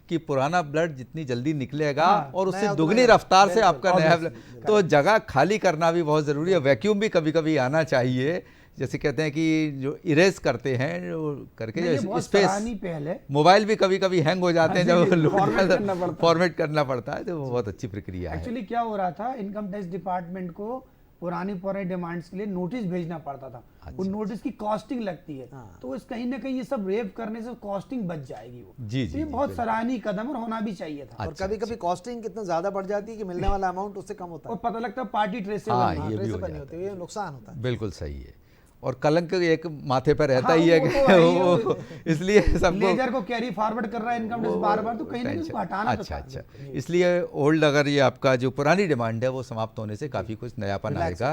कि पुराना ब्लड जितनी जल्दी निकलेगा और उससे नया दुगनी उतना रफ्तार से बिल्कुल, आपका नया ब्लड, तो जगह खाली करना भी बहुत ज़रूरी है। वैक्यूम भी कभी कभी आना चाहिए, जैसे कहते हैं कि जो इरेज करते हैं जो करके ये जो बहुत स्पेस, सराहनीय पहल है। मोबाइल भी कभी कभी हैंग हो जाते हैं हाँ, जब जी, फॉर्मेट करना पड़ता है। तो वो बहुत अच्छी प्रक्रिया है। एक्चुअली क्या हो रहा था, इनकम टैक्स डिपार्टमेंट को पुरानी डिमांड्स के लिए नोटिस भेजना पड़ता था। उन नोटिस की कॉस्टिंग लगती है, तो इस कहीं ना कहीं ये सब रेव करने से कॉस्टिंग बच जाएगी वो। जी, तो ये बहुत सराहनीय कदम और होना भी चाहिए था। और कभी कभी कॉस्टिंग कितना ज्यादा बढ़ जाती है कि मिलने वाला अमाउंट उससे कम होता और है, पता लगता है पार्टी ट्रेसेबल हाँ, नहीं। ये भी हो ट्रेसेबल नहीं जाता होती, ये नुकसान होता है। बिल्कुल सही है। और कलंक एक माथे पर रहता ही है वो कि तो है ही, वो इसलिए सबको लेजर को कैरी फॉरवर्ड कर रहा है इनकम टैक्स बार-बार, तो कहीं ना कहीं उसको हटाना तो अच्छा था। इसलिए ओल्ड अगर ये आपका जो पुरानी डिमांड है वो समाप्त होने से काफ़ी कुछ नयापन आएगा।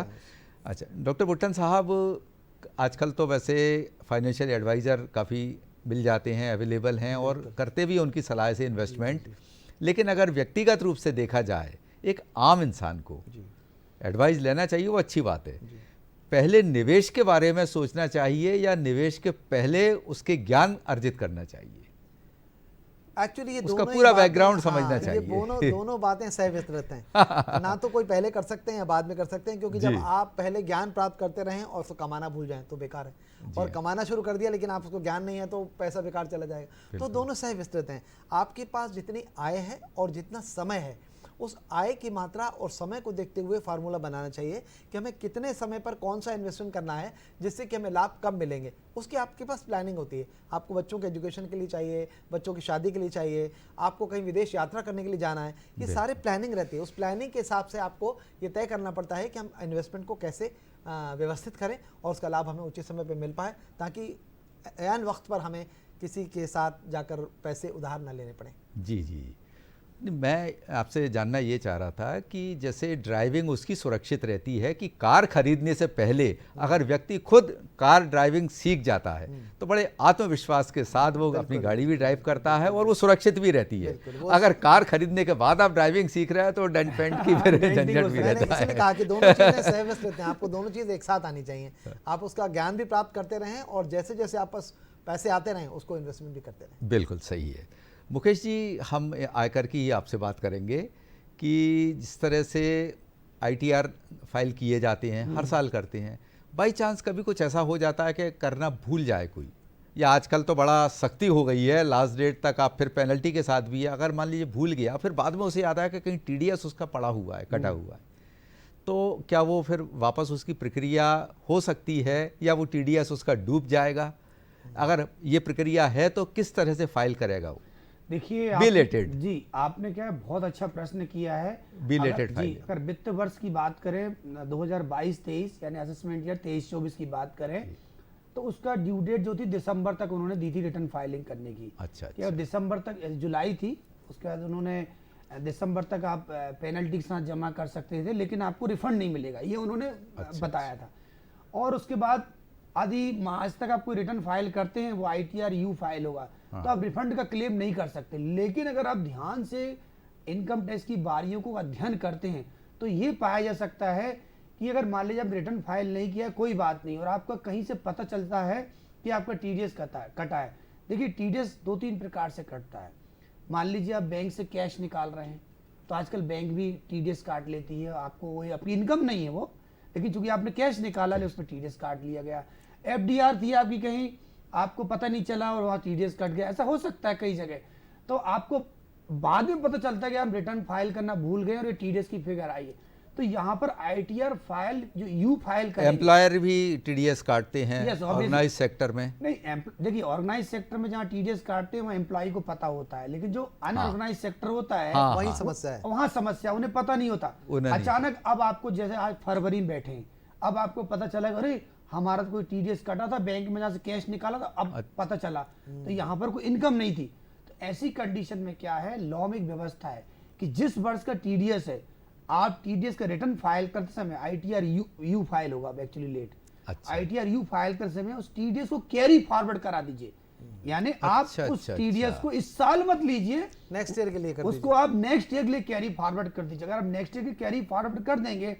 अच्छा डॉक्टर भुट्टन साहब, आजकल तो वैसे फाइनेंशियल एडवाइज़र काफ़ी मिल जाते हैं, अवेलेबल हैं और करते भी उनकी सलाह से इन्वेस्टमेंट, लेकिन अगर व्यक्तिगत रूप से देखा जाए एक आम इंसान को एडवाइस लेना चाहिए, वो अच्छी बात है। पहले निवेश के बारे में सोचना चाहिए या निवेश के पहले उसके ज्ञान अर्जित करना चाहिए? एक्चुअली ये उसका दोनों ही पूरा बातें- बैकग्राउंड हाँ, समझना ये चाहिए। दोनों बातें सहवितरत हैं। ना तो कोई पहले कर सकते हैं या बाद में कर सकते हैं, क्योंकि जब जी। आप पहले ज्ञान प्राप्त करते रहें और उसको कमाना भूल जाएं तो बेकार है, और कमाना शुरू कर दिया लेकिन आप उसको ज्ञान नहीं है तो पैसा बेकार चला जाएगा। तो दोनों सहविस्तृत हैं। आपके पास जितनी आय है और जितना समय है, उस आय की मात्रा और समय को देखते हुए फार्मूला बनाना चाहिए कि हमें कितने समय पर कौन सा इन्वेस्टमेंट करना है जिससे कि हमें लाभ कब मिलेंगे। उसकी आपके पास प्लानिंग होती है। आपको बच्चों के एजुकेशन के लिए चाहिए, बच्चों की शादी के लिए चाहिए, आपको कहीं विदेश यात्रा करने के लिए जाना है, ये सारे प्लानिंग रहती है। उस प्लानिंग के हिसाब से आपको ये तय करना पड़ता है कि हम इन्वेस्टमेंट को कैसे व्यवस्थित करें और उसका लाभ हमें उचित समय पर मिल पाए, ताकि ऐन वक्त पर हमें किसी के साथ जाकर पैसे उधार न लेने पड़े। जी जी, मैं आपसे जानना ये चाह रहा था कि जैसे ड्राइविंग उसकी सुरक्षित रहती है कि कार खरीदने से पहले अगर व्यक्ति खुद कार ड्राइविंग सीख जाता है तो बड़े आत्मविश्वास के साथ वो अपनी गाड़ी भी ड्राइव करता है और वो सुरक्षित भी रहती है। अगर कार खरीदने के बाद आप ड्राइविंग सीख रहे हैं तो डेंट पेंट की फिर झंझट भी मैंने रहता इसलिए है। कहा कि दोनों चीजें सहव्यस्त रहते हैं, आपको दोनों चीज एक साथ आनी चाहिए। आप उसका ज्ञान भी प्राप्त करते रहें और जैसे जैसे आप पास पैसे आते रहें उसको इन्वेस्टमेंट भी करते रहें। बिल्कुल सही है। मुकेश जी, हम आयकर की ही आपसे बात करेंगे कि जिस तरह से ITR फाइल किए जाते हैं, हर साल करते हैं, बाई चांस कभी कुछ ऐसा हो जाता है कि करना भूल जाए कोई, या आजकल तो बड़ा सख्ती हो गई है, लास्ट डेट तक आप फिर पेनल्टी के साथ भी है, अगर मान लीजिए भूल गया फिर बाद में उसे याद आया कि कहीं TDS उसका पड़ा हुआ है, कटा हुआ है, तो क्या वो फिर वापस उसकी प्रक्रिया हो सकती है या वो TDS उसका डूब जाएगा? अगर ये प्रक्रिया है तो किस तरह से फाइल करेगा वो? देखिए Belated। जी, आपने क्या बहुत अच्छा प्रश्न किया है। Belated जी, फाइल। अगर वित्त वर्ष की बात करें 2022-23 यानी असेसमेंट ईयर 23-24 की बात करें तो उसका ड्यू डेट जो थी दिसंबर तक उन्होंने दी थी रिटर्न फाइलिंग करने की। अच्छा, कि अब दिसंबर तक, जुलाई थी, उसके बाद उन्होंने दिसंबर तक आप पेनल्टी के साथ जमा कर सकते थे लेकिन आपको रिफंड नहीं मिलेगा, ये उन्होंने बताया था। और उसके बाद आदि मार्च तक आप कोई रिटर्न फाइल करते हैं वो ITR U फाइल होगा, तो आप रिफंड का क्लेम नहीं कर सकते। लेकिन अगर आप ध्यान से इनकम टैक्स की बारियों को अध्ययन करते हैं तो ये पाया जा सकता है कि अगर मान लीजिए आप रिटर्न फाइल नहीं किया कोई बात नहीं और आपका कहीं से पता चलता है कि आपका TDS कटा है। देखिए TDS 2-3 प्रकार से कटता है। मान लीजिए आप बैंक से कैश निकाल रहे हैं तो आजकल बैंक भी TDS काट लेती है, आपको वही आपकी इनकम नहीं है वो, लेकिन चूंकि आपने कैश निकाला ले उस पर TDS काट लिया गया। FDR थी आपकी, कहीं आपको पता नहीं चला और वहाँ TDS कट गया, ऐसा हो सकता है कई जगह। तो आपको बाद में पता चलता है कि आप रिटर्न फाइल करना भूल गए और ये TDS की फिगर आई है, तो यहाँ पर ITR फाइल जो U फाइल करेंगे। एम्प्लॉयर भी TDS काटते हैं Yes, obviously। ऑर्गेनाइज सेक्टर में? नहीं, देखिए ऑर्गेनाइज सेक्टर में जहाँ TDS काटते हैं वहाँ एम्प्लॉय को पता होता है, लेकिन जो अनऑर्गेनाइज सेक्टर होता है हाँ, वही हाँ। समस्या है। वहाँ समस्या, उन्हें पता नहीं होता। उन्हें नहीं अचानक अब आपको, जैसे आज फरवरी में बैठे हैं, अब आपको पता चला अरे हमारा तो कोई TDS कटा था, बैंक में जहाँ से कैश निकाला था अब पता चला, तो यहाँ पर कोई इनकम नहीं थी। तो ऐसी कंडीशन में क्या है, लॉ में एक व्यवस्था है कि जिस वर्ष का TDS है आप TDS का रिटर्न फाइल करते समय ITR U फाइल होगा, एक्चुअली लेट। अच्छा। ITR U फाइल करते समय उस TDS को कैरी फॉरवर्ड करा दीजिए यानी आप अच्छा, उस अच्छा, टीडीएस अच्छा। को इस साल मत लीजिए, नेक्स्ट ईयर के लिए कर उसको आप नेक्स्ट ईयर के लिए कैरी फॉरवर्ड कर दीजिए। अगर आप नेक्स्ट ईयर की कैरी फॉरवर्ड कर देंगे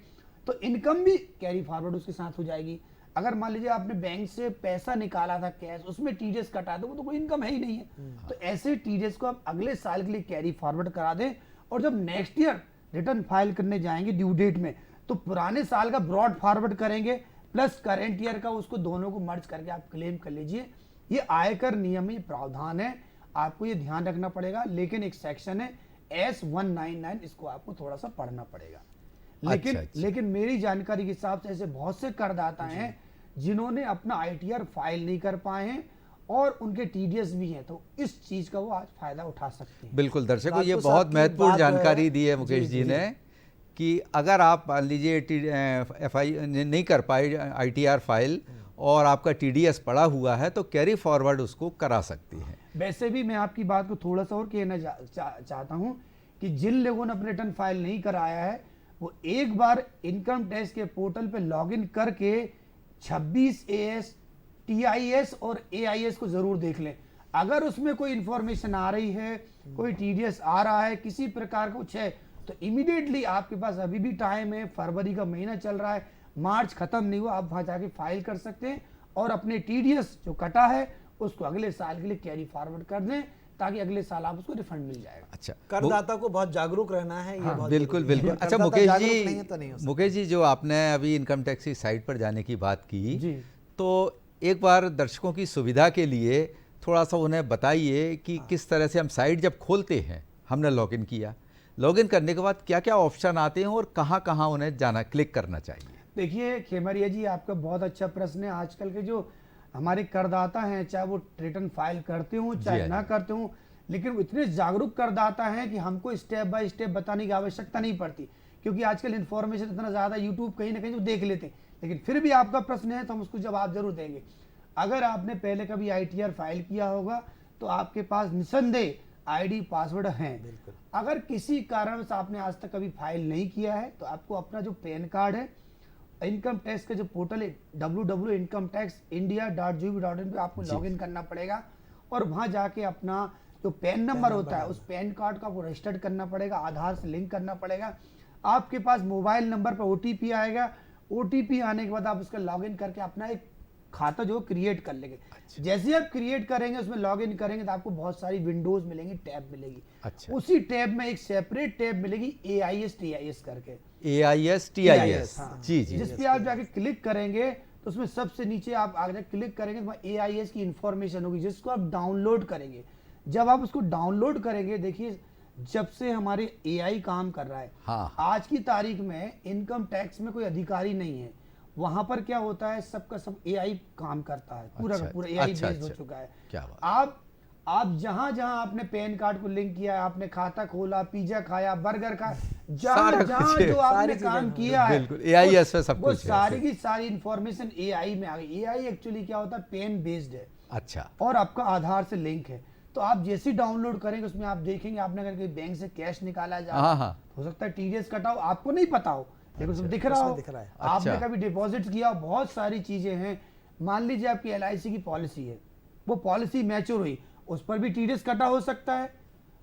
तो इनकम भी कैरी फॉरवर्ड उसके साथ हो जाएगी। अगर मान लीजिए आपने बैंक से पैसा निकाला था कैश, उसमें टीडीएस कटा दो, वो तो कोई इनकम है ही नहीं है। तो ऐसे टीडीएस को आप अगले साल के लिए कैरी फॉरवर्ड करा दें, और जब नेक्स्ट ईयर रिटर्न फाइल करने जाएंगे ड्यू डेट में, तो पुराने साल का ब्रॉड फॉरवर्ड करेंगे प्लस करंट ईयर का, उसको दोनों को मर्ज करके आप क्लेम कर लीजिए। ये आयकर नियम में प्रावधान है, आपको ये ध्यान रखना पड़ेगा। लेकिन एक सेक्शन है S199, इसको आपको थोड़ा सा पढ़ना पड़ेगा। लेकिन अच्छा। लेकिन मेरी जानकारी के हिसाब से ऐसे बहुत से करदाता हैं जिन्होंने अपना आईटीआर फाइल नहीं कर पाए हैं और उनके टीडीएस भी हैं, तो इस चीज का वो आज फायदा उठा सकते हैं। बिल्कुल दर्शकों, राजपूत ये साहब बहुत की महत्वपूर्ण बात जो है- जानकारी दी है मुकेश जी, जी ने, कि अगर आप मान लीजिए FI नहीं कर पाए ITR फाइल और आपका TDS पड़ा हुआ है, तो कैरी फॉरवर्ड उसको करा सकती है। वैसे भी मैं आपकी बात को थोड़ा सा और कहना चाहता हूं कि जिन लोगों ने अपने रिटर्न फाइल नहीं कराया है, वो एक बार इनकम टैक्स के पोर्टल पे लॉगिन करके 26AS, TIS और AIS को जरूर देख लें। अगर उसमें कोई इंफॉर्मेशन आ रही है, कोई TDS आ रहा है, किसी प्रकार का कुछ है, तो इमीडिएटली आपके पास अभी भी टाइम है। फरवरी का महीना चल रहा है, मार्च खत्म नहीं हुआ, आप वहां जाके फाइल कर सकते हैं और अपने TDS जो कटा है उसको अगले साल के लिए कैरी फॉरवर्ड कर दें, ताकि अगले साल आप उसको रिफंड मिल जाएगा। अच्छा, करदाता को बहुत जागरूक रहना है, ये बहुत बिल्कुल जरूरी है। बिल्कुल। अच्छा करदाता मुकेश जागरूक नहीं है तो नहीं हो जी, सकता। मुकेश जी, जो आपने अभी इनकम टैक्स की साइट पर जाने की बात की, जी। तो एक बार दर्शकों की सुविधा के लिए थोड़ा सा उन्हें बताइए कि किस तरह से हम साइट जब खोलते हैं, हमने लॉगिन किया, लॉगिन करने के बाद क्या क्या ऑप्शन आते हैं और कहाँ कहाँ उन्हें जाना, क्लिक करना चाहिए। देखिए खेमरिया जी, आपका बहुत अच्छा प्रश्न है। आजकल के जो हमारे करदाता हैं, चाहे वो रिटर्न फाइल करते हो जी, चाहे हाँ ना जी। करते हो, लेकिन वो इतने जागरूक करदाता हैं कि हमको स्टेप बाय स्टेप बताने की आवश्यकता नहीं पड़ती, क्योंकि आजकल इन्फॉर्मेशन इतना ज़्यादा यूट्यूब कहीं ना कहीं जो देख लेते हैं। लेकिन फिर भी आपका प्रश्न है तो हम उसको जवाब जरूर देंगे। अगर आपने पहले कभी ITR फाइल किया होगा तो आपके पास निसंदेह ID पासवर्ड हैं। अगर किसी कारण से आपने आज तक कभी फाइल नहीं किया है, तो आपको अपना जो पैन कार्ड है, इनकम टैक्स का जो पोर्टल है www.incometaxindia.gov.in पे आपको लॉगिन करना पड़ेगा और वहां जाके अपना जो पैन नंबर होता है, उस पैन कार्ड को आपको रजिस्टर्ड करना पड़ेगा, आधार से लिंक करना पड़ेगा। आपके पास मोबाइल नंबर पर OTP आएगा, OTP आने के बाद आप उसका लॉगिन करके अपना एक खाता जो क्रिएट कर लेंगे। जैसे ही आप क्रिएट करेंगे, उसमें लॉगिन करेंगे, तो आपको बहुत सारी विंडोज मिलेंगी, टैब मिलेगी। अच्छा। उसी टैब में एक सेपरेट टैब मिलेगी AIS TIS करके, AIS TIS, हाँ। जी जी। जिस पे आप जाके क्लिक करेंगे तो उसमें सबसे नीचे आप आगे क्लिक करेंगे तो AIS की इंफॉर्मेशन होगी, जिसको आप डाउनलोड करेंगे। जब आप उसको डाउनलोड करेंगे, देखिए जब से हमारे AI काम कर रहा है, हाँ। आज की तारीख में इनकम टैक्स में कोई अधिकारी नहीं है। वहां पर क्या होता है, सबका सब AI काम करता है, पूरा का पूरा AI अच्छा, बेस्ड हो अच्छा। चुका है। क्या बात। आप जहां जहां आपने पैन कार्ड को लिंक किया है, आपने खाता खोला, पिज्जा खाया, बर्गर खाया, सारा जहां कुछ जहां है। जो आपने सारी चीजें काम हैं। किया है, बिल्कुल, AIS पे सब वो कुछ है। सारी की सारी इंफॉर्मेशन AI में आ गई। AI एक्चुअली क्या होता है, पेन बेस्ड है अच्छा, और आपका आधार से लिंक है। तो आप जैसे ही डाउनलोड करेंगे, उसमें आप देखेंगे आपने अगर कहीं बैंक से कैश निकाला जाए, हाँ हाँ, हो सकता है TDS कटा हो, आपको नहीं पता हो, लेकिन उसमें दिख रहा उसमें हो। दिख रहा है। आपने अच्छा। कभी डिपॉजिट किया, बहुत सारी चीजें हैं। मान लीजिए आपकी LIC की पॉलिसी है, वो पॉलिसी मैच्योर हुई, उस पर भी TDS कटा हो सकता है।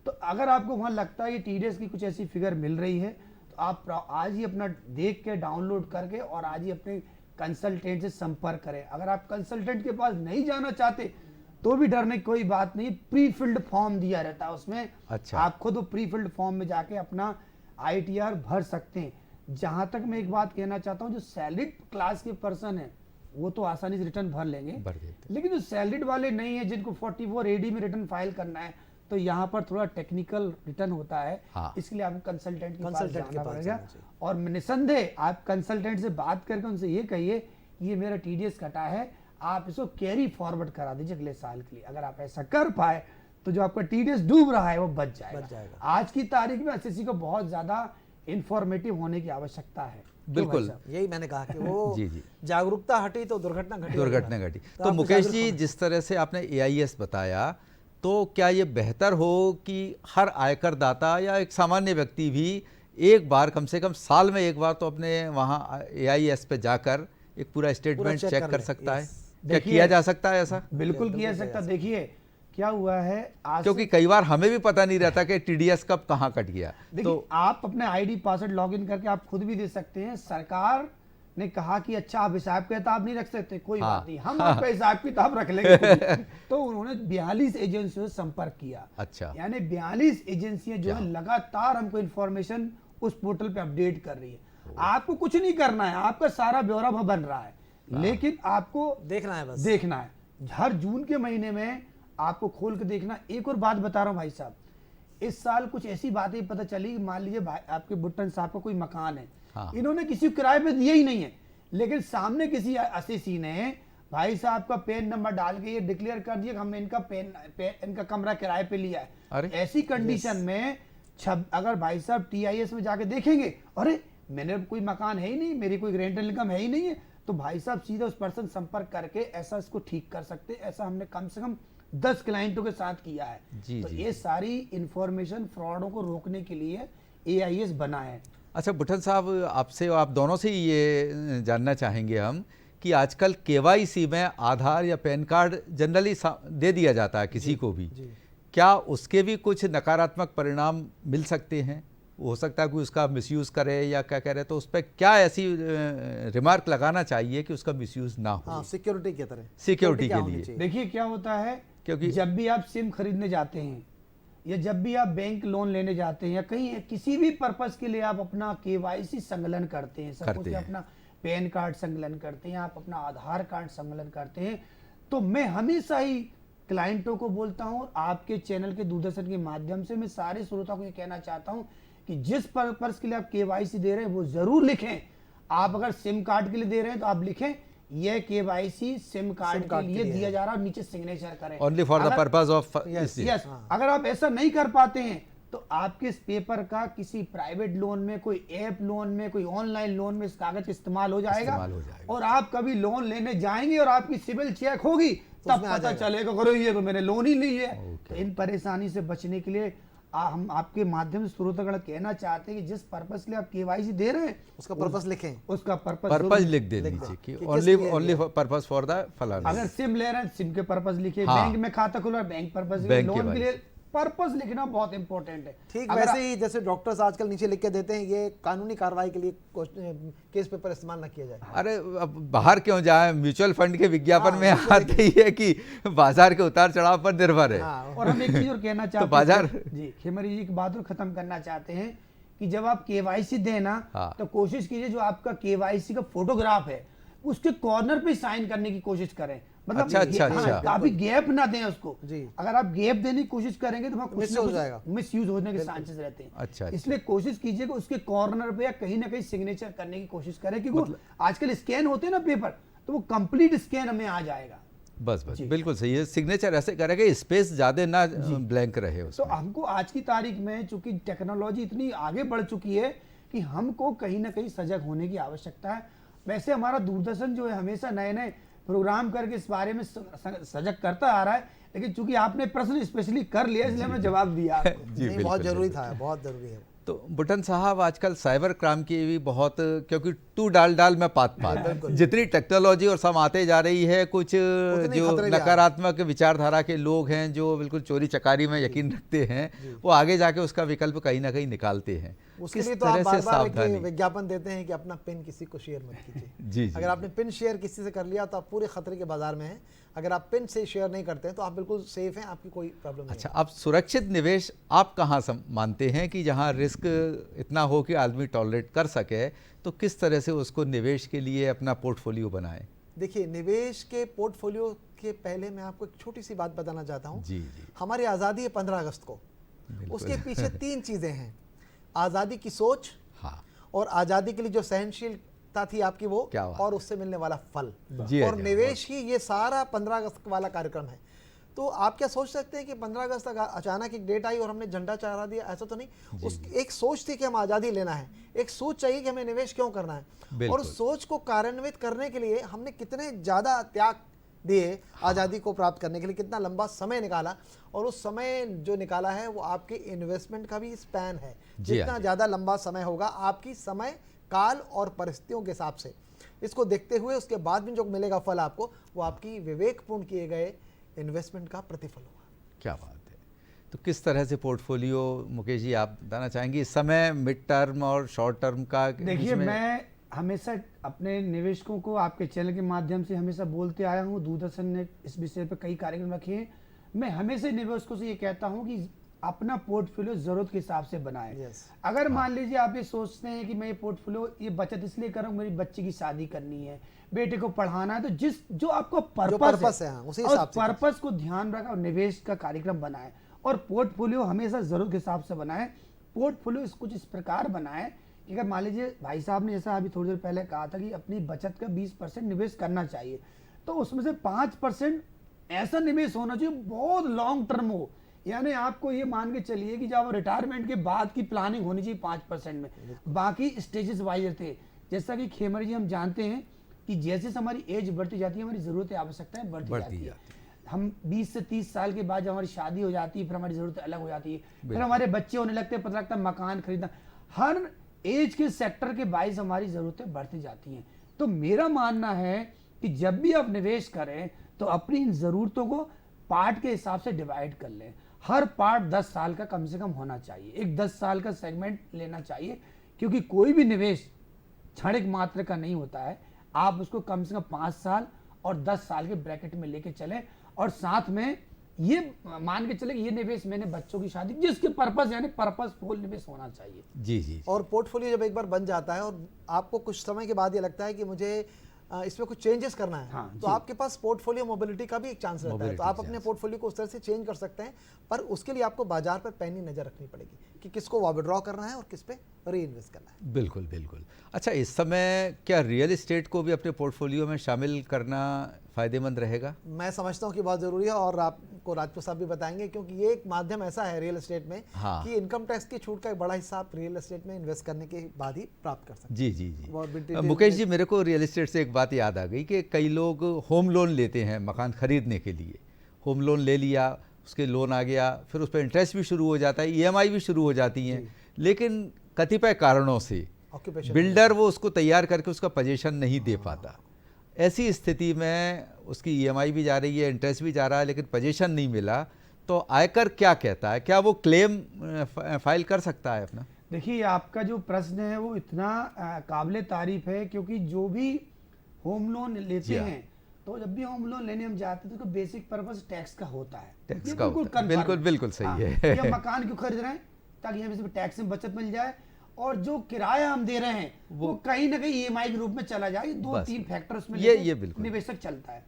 तो अगर आपको वहां लगता है कि TDS की कुछ ऐसी फिगर मिल रही है, तो आप आज ही अपना देख के डाउनलोड करके और आज ही अपने कंसल्टेंट से संपर्क करें। अगर आप कंसल्टेंट के पास नहीं जाना चाहते तो भी डरने की कोई बात नहीं, प्री फिल्ड फॉर्म दिया रहता है उसमें। अच्छा। आप खुद प्री फिल्ड फॉर्म में जाके अपना ITR भर सकते हैं। जहां तक मैं एक बात कहना चाहता हूं, जो सैलरीड क्लास के पर्सन है वो तो आसानी से रिटर्न भर लेंगे, भर देते। लेकिन जो सैलरीड वाले नहीं है, जिनको 44 AD में रिटर्न फाइल करना है, तो यहाँ पर थोड़ा टेक्निकल रिटर्न होता है। हाँ। इसके लिए आपको कंसल्टेंट के पास कंसल्टेंट के जाना पास पड़ेगा। जाना चाहिए। और निसंदेह आप कंसल्टेंट से बात करके उनसे ये कहिए कि ये मेरा TDS कटा है, आप इसको कैरी फॉरवर्ड करा दीजिए अगले साल के लिए। अगर आप ऐसा कर पाए तो जो आपका TDS डूब रहा है वो बच जाएगा। आज की तारीख में SSC को बहुत ज्यादा इंफॉर्मेटिव होने की आवश्यकता है। बिल्कुल। यही मैंने कहा कि वो जी, जी। जागरूकता हटी तो दुर्घटना घटी। दुर्घटना घटी। तो आपको मुकेश जागरूक जी, होना जिस तरह से आपने AIS बताया, तो क्या ये बेहतर हो कि हर आयकर दाता या एक सामान्य व्यक्ति भी एक बार, कम से कम साल में एक बार, तो अपने वहाँ AIS पे जाकर एक पूरा स्टेटमेंट चेक चेक कर कर ले। सकता है? यस। क्या किया जा सकता है ऐसा? बिल्कुल किया जा सकता। देखिए क्या हुआ है आज क्योंकि कई बार हमें भी पता नहीं रहता कि टीडीएस कब कहाँ कट गया। देखिए आप अपने आईडी पासवर्ड लॉगिन करके आप खुद भी दे सकते हैं। सरकार ने कहा कि अच्छा आप हिसाब किताब नहीं रख सकते, कोई बात नहीं, हम आपका हिसाब किताब रख लेंगे खुद। तो उन्होंने 42 एजेंसियों से संपर्क किया। अच्छा, यानी 42 एजेंसियां जो है लगातार हमको इंफॉर्मेशन उस पोर्टल पे अपडेट कर रही है। आपको कुछ नहीं करना है, आपका सारा ब्यौरा वहां बन रहा है, लेकिन आपको देखना है, बस देखना है। हर जून के महीने में आपको खोल के देखना। एक और बात बता रहा हूं भाई साहब, इस साल कुछ ऐसी बातें पता चली, मान लीजिए भाई आपके भुट्टन साहब का कोई मकान है, हाँ। इन्होंने किसी को किराए पे दिया ही नहीं है, लेकिन सामने किसी असीसी ने भाई साहब का पेन नंबर डाल के ये डिक्लेयर कर दिया कि हमने इनका कमरा किराए पे लिया है। अरे ऐसी कंडीशन में अगर भाई साहब टीआईएस में जाके देखेंगे, अरे मैंने कोई मकान है ही नहीं, मेरी कोई रेंटल इनकम है ही नहीं है, तो भाई साहब सीधा उस पर्सन संपर्क करके ऐसा इसको ठीक कर सकते। ऐसा हमने कम से कम 10 क्लाइंटों के साथ किया है। तो ये सारी इंफॉर्मेशन फ्रॉडों को रोकने के लिए एआईएस बना है। अच्छा भुट्टन साहब, आपसे आप दोनों से ये जानना चाहेंगे हम कि आजकल केवाईसी में आधार या पैन कार्ड जनरली दे दिया जाता है किसी को भी, क्या उसके भी कुछ नकारात्मक परिणाम मिल सकते हैं? हो सकता है कि उसका मिसयूज़ करे या क्या कह रहे, तो उस पर क्या ऐसी रिमार्क लगाना चाहिए कि उसका मिसयूज़ ना हो? हाँ, सिक्योरिटी की तरह, सिक्योरिटी के लिए देखिए क्या होता है, क्योंकि जब भी आप सिम खरीदने जाते हैं या जब भी आप बैंक लोन लेने जाते हैं या कहीं किसी भी पर्पस के लिए आप अपना केवाईसी संकलन करते हैं, सब कुछ अपना पैन कार्ड संकलन करते हैं, आप अपना आधार कार्ड संकलन करते हैं, तो मैं हमेशा ही क्लाइंटों को बोलता हूं, आपके चैनल के दूरदर्शन के माध्यम से मैं सारे श्रोता को ये कहना चाहता हूं कि जिस पर्पस के लिए आप केवाईसी दे रहे हैं वो जरूर लिखें। आप अगर सिम कार्ड के लिए दे रहे हैं तो आप लिखें ये केवाईसी सिम कार्ड के लिए दिया जा रहा है, नीचे सिग्नेचर करें, only for the purpose of. Yes. अगर आप ऐसा नहीं कर पाते हैं तो आपके इस पेपर का किसी प्राइवेट लोन में, कोई ऐप लोन में, कोई ऑनलाइन लोन में इस कागज का इस्तेमाल हो जाएगा और आप कभी लोन लेने जाएंगे और आपकी सिविल चेक होगी तब पता चलेगा करो ये तो मैंने लोन ही ली है। तो इन परेशानी से बचने के लिए हम आपके माध्यम से श्रोतागण कहना चाहते हैं कि जिस पर्पस के लिए आप केवाईसी दे रहे हैं उसका पर्पस लिखें, उसका पर्पस लिख दे लीजिए कि ओनली पर्पस फॉर द फलाना। अगर सिम ले रहे हैं सिम के पर्पस लिखिए, बैंक में खाता खुला बैंक पर्पस, लोन के लिए पर्पस लिखना बहुत इंपॉर्टेंट है। ठीक वैसे ही जैसे डॉक्टर्स आजकल नीचे लिख के देते हैं ये कानूनी कार्रवाई के लिए केस पेपर इस्तेमाल न किया जाए। अरे अब बाहर क्यों जाए, म्यूचुअल फंड के विज्ञापन में आते ही है कि बाजार के उतार चढ़ाव पर निर्भर है। और हम एक चीज और कहना चाहते हैं, बाजार जी खेमरी जी की बात और खत्म करना चाहते हैं कि जब आप केवाईसी देना तो कोशिश कीजिए जो आपका केवाईसी का फोटोग्राफ है उसके कॉर्नर पे साइन करने की कोशिश करें। मतलब अच्छा। काफी गैप ना दें उसको जी। अगर आप गैप देने की कोशिश करेंगे तो वहाँ मिस यूज होने के चांसेस रहते हैं। अच्छा। इसलिए कोशिश कीजिएगा उसके कॉर्नर पे या कहीं ना कहीं सिग्नेचर करने की कोशिश करें, क्योंकि आजकल स्कैन होते हैं ना पेपर, तो वो कंप्लीट स्कैन हमें आ जाएगा। बस बिल्कुल सही है, सिग्नेचर ऐसे करेंगे स्पेस ज्यादा ना ब्लैंक रहे उसमें। तो हमको आज की तारीख में चूंकि टेक्नोलॉजी इतनी आगे बढ़ चुकी है कि हमको कहीं ना कहीं सजग होने की आवश्यकता है। वैसे हमारा दूरदर्शन जो है हमेशा नए नए प्रोग्राम करके इस बारे में सजग करता आ रहा है, लेकिन चूंकि आपने प्रश्न स्पेशली कर लिया इसलिए हमने जवाब दिया। नहीं, बहुत जरूरी था, बहुत जरूरी है। तो भुट्टन साहब आजकल साइबर क्राइम की भी बहुत, क्योंकि टू डाल में पात जितनी टेक्नोलॉजी और सब आते जा रही है, कुछ जो नकारात्मक विचारधारा के लोग हैं जो बिल्कुल चोरी चकारी में यकीन रखते हैं, वो आगे जाके उसका विकल्प कहीं ना कहीं निकालते हैं। उसके लिए तो आप बार-बार विज्ञापन देते हैं कि अपना पिन किसी को शेयर मत कीजिए। जी। अगर आपने पिन शेयर किसी से कर लिया तो आप पूरे खतरे के बाजार में हैं। अगर आप पिन से शेयर नहीं करते हैं तो आप बिल्कुल सेफ हैं, आपकी कोई प्रॉब्लम नहीं। अच्छा, आप सुरक्षित निवेश आप कहाँ मानते हैं कि जहाँ रिस्क इतना हो कि आदमी टॉलरेट कर सके, तो किस तरह से उसको निवेश के लिए अपना पोर्टफोलियो बनाए? देखिए, निवेश के पोर्टफोलियो के पहले मैं आपको एक छोटी सी बात बताना चाहता हूँ। जी। हमारी आज़ादी है 15 अगस्त को, उसके पीछे 3 चीज़ें हैं। आज़ादी की सोच, हाँ, और आज़ादी के लिए जो सहनशीलता थी आपकी वो, और उससे मिलने वाला फल, और निवेश ही, ये सारा 15 अगस्त वाला कार्यक्रम है। तो आप क्या सोच सकते हैं कि 15 अगस्त तक अचानक एक डेट आई और हमने झंडा चढ़ा दिया? ऐसा तो नहीं। उस एक सोच थी कि हम आज़ादी लेना है, एक सोच चाहिए कि हमें निवेश क्यों करना है, और उस सोच को कार्यान्वित करने के लिए हमने कितने ज़्यादा त्याग दिए आज़ादी को प्राप्त करने के लिए, कितना लंबा समय निकाला, और उस समय जो निकाला है वो आपके इन्वेस्टमेंट का भी स्पैन है। जितना ज़्यादा लंबा समय होगा आपकी समय काल और परिस्थितियों के हिसाब से, इसको देखते हुए उसके बाद में जो मिलेगा फल आपको, वो आपकी विवेकपूर्ण किए गए इन्वेस्टमेंट का प्रतिफल होगा। क्या बात है। तो किस तरह से पोर्टफोलियो मुकेश जी आप बताना चाहेंगे इस समय मिड टर्म और शॉर्ट टर्म का? देखिए, मैं हमेशा अपने निवेशकों को आपके चैनल के माध्यम से हमेशा बोलते आया हूँ, दूरदर्शन ने इस विषय पर कई कार्यक्रम रखे हैं। मैं हमेशा निवेशकों से ये कहता हूँ कि अपना पोर्टफोलियो जरूरत के हिसाब से बनाएं। Yes. अगर मान लीजिए आप ये सोचते हैं कि मैं ये पोर्टफोलियो ये बचत इसलिए करूँ, मेरी बच्चे की शादी करनी है, बेटे को पढ़ाना है, तो जो आपको पर्पस है, उसी हिसाब से पर्पस को ध्यान रखा और निवेश का कार्यक्रम बनाए। और पोर्टफोलियो हमेशा जरूरत के हिसाब से बनाए। पोर्टफोलियो कुछ इस प्रकार बनाए कि अगर मान लीजिए भाई साहब ने जैसा अभी थोड़ी देर पहले कहा था कि अपनी बचत का 20% निवेश करना चाहिए, तो उसमें से 5% ऐसा निवेश होना चाहिए बहुत लॉन्ग टर्म हो। यानी आपको ये मान के चलिए कि जब रिटायरमेंट के बाद की प्लानिंग होनी चाहिए 5% में, बाकी स्टेजेस वाइज थे। जैसा कि खेमर जी हम जानते हैं कि जैसे हमारी एज बढ़ती जाती है, हमारी जरूरतें आवश्यकताएं बढ़ती जाती है। हम 20 से 30 साल के बाद जब हमारी शादी हो जाती है, फिर हमारी जरूरतें अलग हो जाती है, फिर हमारे बच्चे होने लगते हैं, पता लगता है मकान खरीदना। हर एज के सेक्टर के बाइस हमारी जरूरतें बढ़ती जाती हैं। तो मेरा मानना है कि जब भी आप निवेश करें तो अपनी इन जरूरतों को पार्ट के हिसाब से डिवाइड कर लें। हर पार्ट 10 साल का कम से कम होना चाहिए, एक 10 साल का सेगमेंट लेना चाहिए, क्योंकि कोई भी निवेश क्षणिक मात्र का नहीं होता है। आप उसको कम से कम 5 साल और 10 साल के ब्रैकेट में लेके चलें, और साथ में ये मान के चले कि ये निवेश मैंने बच्चों की शादी, जिसके पर्पस यानी पर्पसफुल निवेश होना चाहिए। जी जी। और पोर्टफोलियो जब एक बार बन जाता है और आपको कुछ समय के बाद ये लगता है कि मुझे इसमें कुछ चेंजेस करना है, हाँ, तो आपके पास पोर्टफोलियो मोबिलिटी का भी एक चांस रहता है। तो आप अपने chance। पोर्टफोलियो को उस तरह से चेंज कर सकते हैं, पर उसके लिए आपको बाजार पर पैनी नजर रखनी पड़ेगी कि किसको विड्रॉ करना है और किस पे री इन्वेस्ट करना है। बिल्कुल बिल्कुल। अच्छा, इस समय क्या रियल एस्टेट को भी अपने पोर्टफोलियो में शामिल करना फ़ायदेमंद रहेगा? मैं समझता हूँ कि बहुत ज़रूरी है, और आपको राजपूत साहब भी बताएंगे, क्योंकि ये एक माध्यम ऐसा है रियल एस्टेट में हाँ। कि इनकम टैक्स की छूट का एक बड़ा हिस्सा आप रियल एस्टेट में इन्वेस्ट करने के बाद ही प्राप्त कर सकते हैं। जी जी जी। वो डिटेल मुकेश जी, मेरे को रियल एस्टेट से एक बात याद आ गई कि कई लोग होम लोन लेते हैं मकान खरीदने के लिए। होम लोन ले लिया, उसके लोन आ गया, फिर उस पर इंटरेस्ट भी शुरू हो जाता है, ईएमआई भी शुरू हो जाती हैं, लेकिन कतिपय कारणों से ऑक्यूपेशन बिल्डर वो उसको तैयार करके उसका पोजीशन नहीं दे पाता। ऐसी स्थिति में उसकी ईएमआई भी जा रही है, इंटरेस्ट भी जा रहा है, लेकिन पोजीशन नहीं मिला, तो आयकर क्या कहता है? क्या वो क्लेम फाइल कर सकता है अपना? देखिए, आपका जो प्रश्न है वो इतना काबिले तारीफ है, क्योंकि जो भी होम लोन लेते हैं, तो जब भी होम लोन लेने हम जाते हैं तो बेसिक पर्पस टैक्स का होता है। टैक्स ये का बिल्कुल होता है। confirm बिल्कुल बिल्कुल सही हाँ, है। कि हम मकान क्यों खरीद रहे हैं? ताकि हमें इसमें टैक्स में बचत मिल जाए, और जो किराया हम दे रहे हैं वो कहीं ना कहीं ईएमआई के रूप में चला जाए। 2-3 फैक्टर्स में ये बिल्कुल निवेशक चलता है।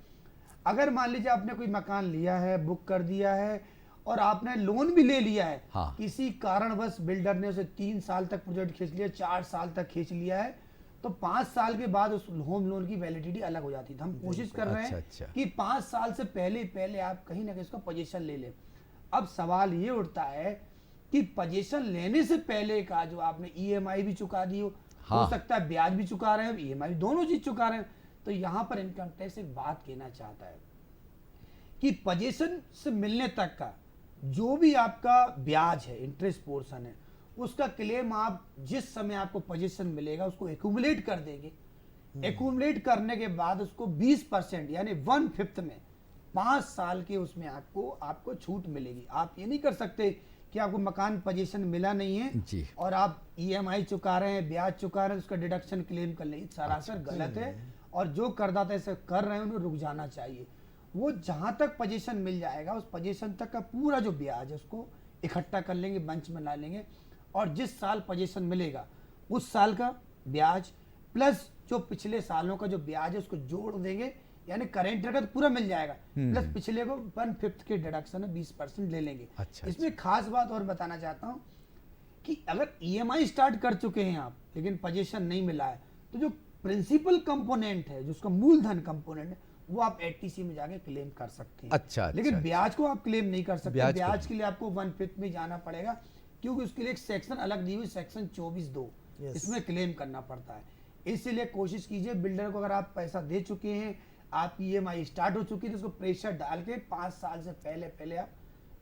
अगर मान लीजिए आपने कोई मकान लिया है, बुक कर दिया है, और आपने लोन भी ले लिया है, हाँ। किसी कारणवश बिल्डर ने उसे 3 साल तक प्रोजेक्ट खींच लिया, 4 साल तक खींच लिया है, तो 5 साल के बाद उस होम लोन की वैलिडिटी अलग हो जाती है। तो हम कोशिश कर रहे हैं अच्छा। कि 5 साल से पहले आप कहीं ना कहीं इसका पोजीशन ले लें। अब सवाल ये उठता है कि पोजीशन लेने से पहले का जो आपने ईएमआई भी चुका दी हो हाँ। सकता है ब्याज भी चुका रहे हैं, ईएमआई दोनों चीज चुका रहे हैं, तो यहाँ पर इनकम टैक्स एक बात कहना चाहता है कि पोजीशन से मिलने तक का जो भी आपका ब्याज है, इंटरेस्ट पोर्शन है, उसका क्लेम आप जिस समय आपको पोजीशन मिलेगा उसको एक्यूमुलेट कर देंगे। एक्यूमुलेट करने के बाद उसको 20% यानी 1/5 में 5 साल के उसमें आपको छूट मिलेगी। आप ये नहीं कर सकते कि आपको मकान पोजीशन मिला नहीं है जी। और आप ईएमआई चुका रहे हैं, ब्याज चुका रहे हैं, उसका डिडक्शन क्लेम कर लेंगे। सरासर गलत है, और जो करदाता ऐसे कर रहे हैं उन्हें रुक जाना चाहिए। वो जहां तक पोजीशन मिल जाएगा उस पोजीशन तक का पूरा जो ब्याज है उसको इकट्ठा कर लेंगे, मंच में ला लेंगे, और जिस साल पोजीशन मिलेगा उस साल का ब्याज प्लस जो पिछले सालों का जो ब्याज है उसको जोड़ देंगे, यानी करेंट रहेगा तो पूरा मिल जाएगा, प्लस पिछले को 1/5 के डिडक्शन है 20% ले लेंगे। अच्छा, इसमें खास बात और बताना चाहता हूं कि अगर ईएमआई स्टार्ट कर चुके हैं आप लेकिन पोजीशन नहीं मिला है, तो जो प्रिंसिपल कंपोनेंट है, जो उसका मूलधन कंपोनेंट है, वो आप एटीसी में जाके क्लेम कर सकते हैं। अच्छा, लेकिन अच्छा, ब्याज को आप क्लेम नहीं कर सकते। ब्याज ब्याज के लिए आपको 1/5 में जाना पड़ेगा, क्योंकि उसके लिए एक सेक्शन अलग दी हुई, सेक्शन 24(2) Yes. इसमें क्लेम करना पड़ता है। इसलिए कोशिश कीजिए बिल्डर को, अगर आप पैसा दे चुके हैं, आप ईएमआई स्टार्ट हो चुकी है, तो उसको प्रेशर डाल के 5 साल से पहले आप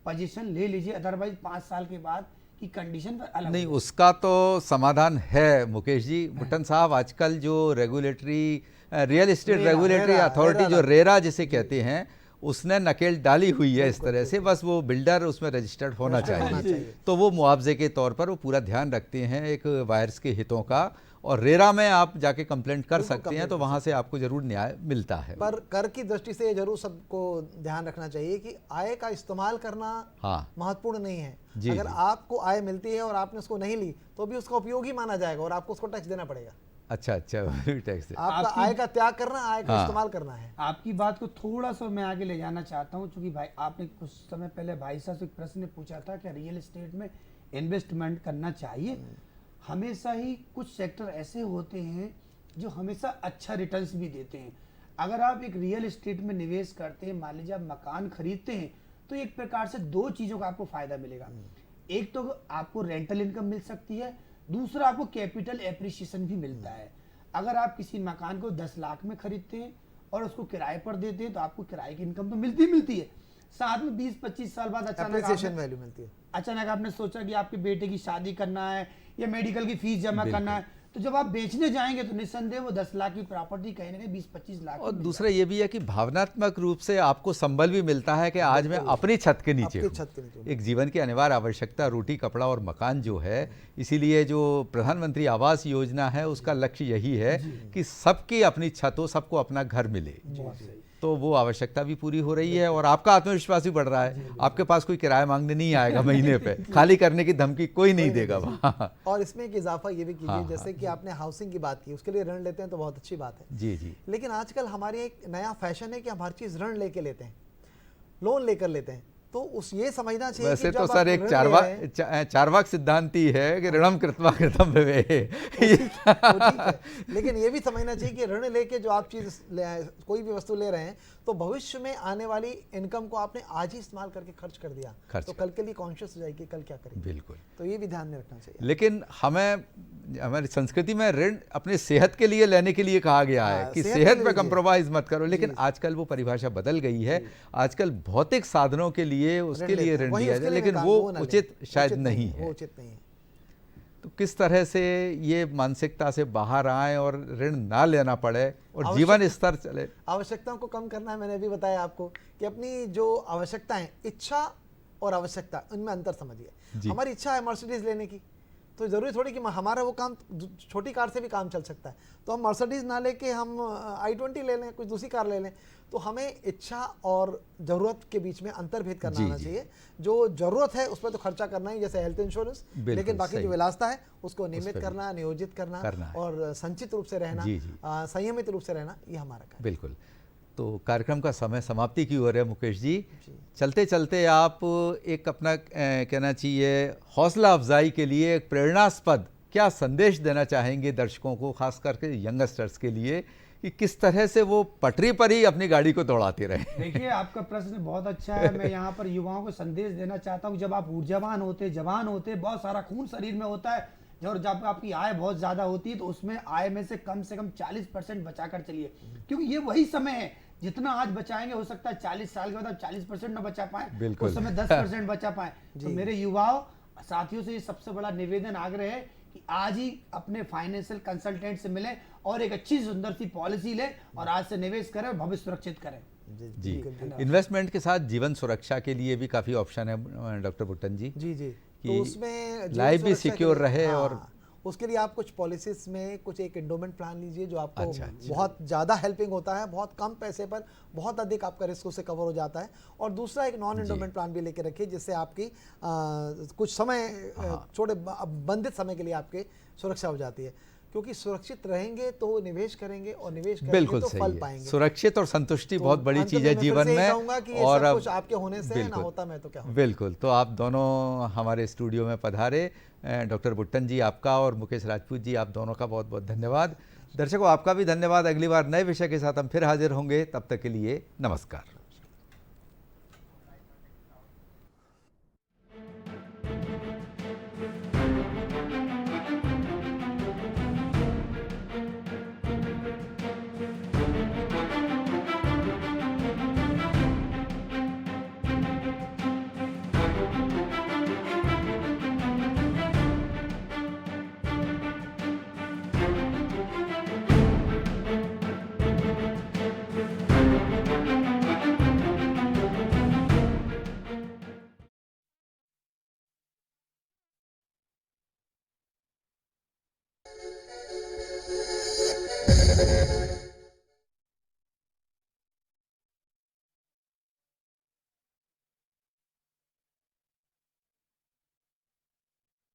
पोजीशन ले लीजिए। अदरवाइज 5 साल के बाद की कंडीशन अलग नहीं, उसका तो समाधान है मुकेश जी। बुट्टन साहब, आजकल जो regulatory real estate regulatory authority जो रेरा जिसे कहते हैं, उसने नकेल डाली हुई है इस तरह से, बस वो बिल्डर उसमें रजिस्टर्ड होना चाहिए। तो वो मुआवजे के तौर पर वो पूरा ध्यान रखते हैं एक वायर्स के हितों का, और रेरा में आप जाके कंप्लेंट कर सकते हैं, तो वहाँ से आपको जरूर न्याय मिलता है। पर कर की दृष्टि से जरूर सबको ध्यान रखना चाहिए कि आय का इस्तेमाल करना महत्वपूर्ण नहीं है। अगर आपको आय मिलती है और आपने उसको नहीं ली तो भी उसका उपयोग ही माना जाएगा और आपको उसको टैक्स देना पड़ेगा। अच्छा, टैक्स आपका आय का त्याग करना, आय का इस्तेमाल करना है। आपकी बात को थोड़ा सा मैं आगे ले जाना चाहता हूँ, क्योंकि भाई आपने कुछ समय पहले भाई साहब से एक प्रश्न पूछा था कि रियल एस्टेट में इन्वेस्टमेंट करना चाहिए। हमेशा ही कुछ सेक्टर ऐसे होते हैं जो हमेशा अच्छा रिटर्न्स भी देते हैं। अगर आप एक रियल एस्टेट में निवेश करते हैं, मान लीजिए आप मकान खरीदते हैं, तो एक प्रकार से दो चीजों का आपको फायदा मिलेगा। एक तो आपको रेंटल इनकम मिल सकती है, दूसरा आपको कैपिटल एप्रिसिएशन भी मिलता है। अगर आप किसी मकान को 10 लाख में खरीदते हैं और उसको किराए पर देते हैं तो आपको किराए की इनकम तो मिलती है, साथ में 20-25 साल बाद अचानक आपने सोचा कि आपके बेटे की शादी करना है या मेडिकल की फीस जमा करना है, तो जब आप बेचने जाएंगे तो निस्संदेह वो 10 लाख की प्रॉपर्टी कहीं ना कहीं 20-25 लाख। और दूसरा ये भी है कि भावनात्मक रूप से आपको संबल भी मिलता है कि आज मैं अपनी छत के नीचे हूँ। एक जीवन की अनिवार्य आवश्यकता रोटी, कपड़ा और मकान जो है, इसीलिए जो प्रधानमंत्री आवास योजना है उसका लक्ष्य यही है कि सबकी अपनी छत हो, सबको अपना घर मिले। तो वो आवश्यकता भी पूरी हो रही है और आपका आत्मविश्वास भी बढ़ रहा है। आपके पास कोई किराया मांगने नहीं आएगा महीने पे, खाली करने की धमकी कोई नहीं देगा वहाँ। और इसमें एक इजाफा ये भी कीजिए, जैसे कि आपने हाउसिंग की बात की, उसके लिए ऋण लेते हैं तो बहुत अच्छी बात है जी जी। लेकिन आजकल हमारे एक नया फैशन है कि हम हर चीज ऋण लेके लेते हैं, लोन लेकर लेते हैं। तो उस ये समझना चाहिए वैसे कि तो सर एक चार्वाक सिद्धांति है कि ऋणम कृत्वा कृतम भवेत्। लेकिन ये भी समझना चाहिए कि ऋण लेके जो आप चीज कोई भी वस्तु ले रहे हैं तो भविष्य में आने वाली इनकम को आपने आज ही इस्तेमाल करके खर्च कर दिया तो कल के लिए कॉन्शियस हो जाएगी कल क्या करेंगे। बिल्कुल, तो ये भी ध्यान में रखना चाहिए। लेकिन हमारी संस्कृति में ऋण अपने सेहत के लिए लेने के लिए कहा गया है कि सेहत पे कंप्रोमाइज मत करो, लेकिन आजकल वो परिभाषा बदल गई है। आजकल भौतिक साधनों के लिए उसके लिए ऋण दिया जाए, लेकिन वो उचित शायद नहीं है। तो किस तरह से ये मानसिकता से बाहर आए और ऋण ना लेना पड़े और जीवन स्तर चले। आवश्यकताओं को कम करना है। मैंने अभी बताया आपको कि अपनी जो आवश्यकताएं, इच्छा और आवश्यकता, उनमें अंतर समझिए। हमारी इच्छा है मर्सिडीज लेने की, तो जरूरी थोड़ी कि हमारा वो काम छोटी कार से भी काम चल सकता है, तो हम मर्सिडीज ना लेके हम i20 ले लें, कुछ दूसरी कार ले लें। तो हमें इच्छा और ज़रूरत के बीच में अंतर्भेद करना आना चाहिए। जो ज़रूरत है उस पर तो खर्चा करना ही, जैसे हेल्थ इंश्योरेंस, लेकिन बाकी जो विलासता है उसको नियमित करना, नियोजित करना और संचित रूप से रहना, संयमित रूप से रहना, ये हमारा कार्य। बिल्कुल। तो कार्यक्रम का समय समाप्ति की ओर है मुकेश जी। चलते चलते आप एक अपना कहना चाहिए हौसला अफजाई के लिए एक प्रेरणास्पद क्या संदेश देना चाहेंगे दर्शकों को, खास करके यंगस्टर्स के लिए, कि किस तरह से वो पटरी पर ही अपनी गाड़ी को दौड़ाते रहे। देखिए, आपका प्रश्न बहुत अच्छा है। मैं यहाँ पर युवाओं को संदेश देना चाहता हूँ, जब आप ऊर्जावान होते, जवान होते, बहुत सारा खून शरीर में होता है, और जब आपकी आय बहुत ज्यादा होती है तो उसमें आय में से कम 40% बचा कर चलिए, क्योंकि ये वही समय है जितना आज बचाएंगे, हो सकता है 40 साल के बाद आप 40% न बचा पाए, उस समय 10% बचा पाए। तो मेरे युवाओं साथियों से ये सबसे बड़ा निवेदन, आग्रह है कि आज ही अपने फाइनेंशियल कंसल्टेंट से मिलें और एक अच्छी सुंदर सी पॉलिसी लें और आज से निवेश करें और भविष्य सुरक्षित करें। जी, इन्वेस्टमेंट के साथ जीवन सुरक्षा के लिए भी काफी ऑप्शन है डॉक्टर बुट्टन जी। जी जी, तो उसमें लाइफ भी सिक्योर रहे। और उसके लिए आप कुछ पॉलिसीज में कुछ एक एंडोमेंट प्लान लीजिए जो आपको बहुत ज़्यादा हेल्पिंग होता है, बहुत कम पैसे पर बहुत अधिक आपका रिस्क उससे कवर हो जाता है। और दूसरा एक नॉन एंडोमेंट प्लान भी लेके रखिए जिससे आपकी कुछ समय, छोटे बंधित समय के लिए आपके सुरक्षा हो जाती है, क्योंकि सुरक्षित रहेंगे तो निवेश करेंगे और निवेश करेंगे तो फल पाएंगे। सुरक्षित और संतुष्टि बहुत बड़ी चीज है जीवन में। और सब कुछ आपके होने से ना होता मैं तो क्या होता। बिल्कुल। तो आप दोनों हमारे स्टूडियो में पधारे, डॉक्टर बुट्टन जी आपका और मुकेश राजपूत जी आप दोनों का बहुत बहुत धन्यवाद। दर्शकों आपका भी धन्यवाद। अगली बार नए विषय के साथ हम फिर हाजिर होंगे, तब तक के लिए नमस्कार।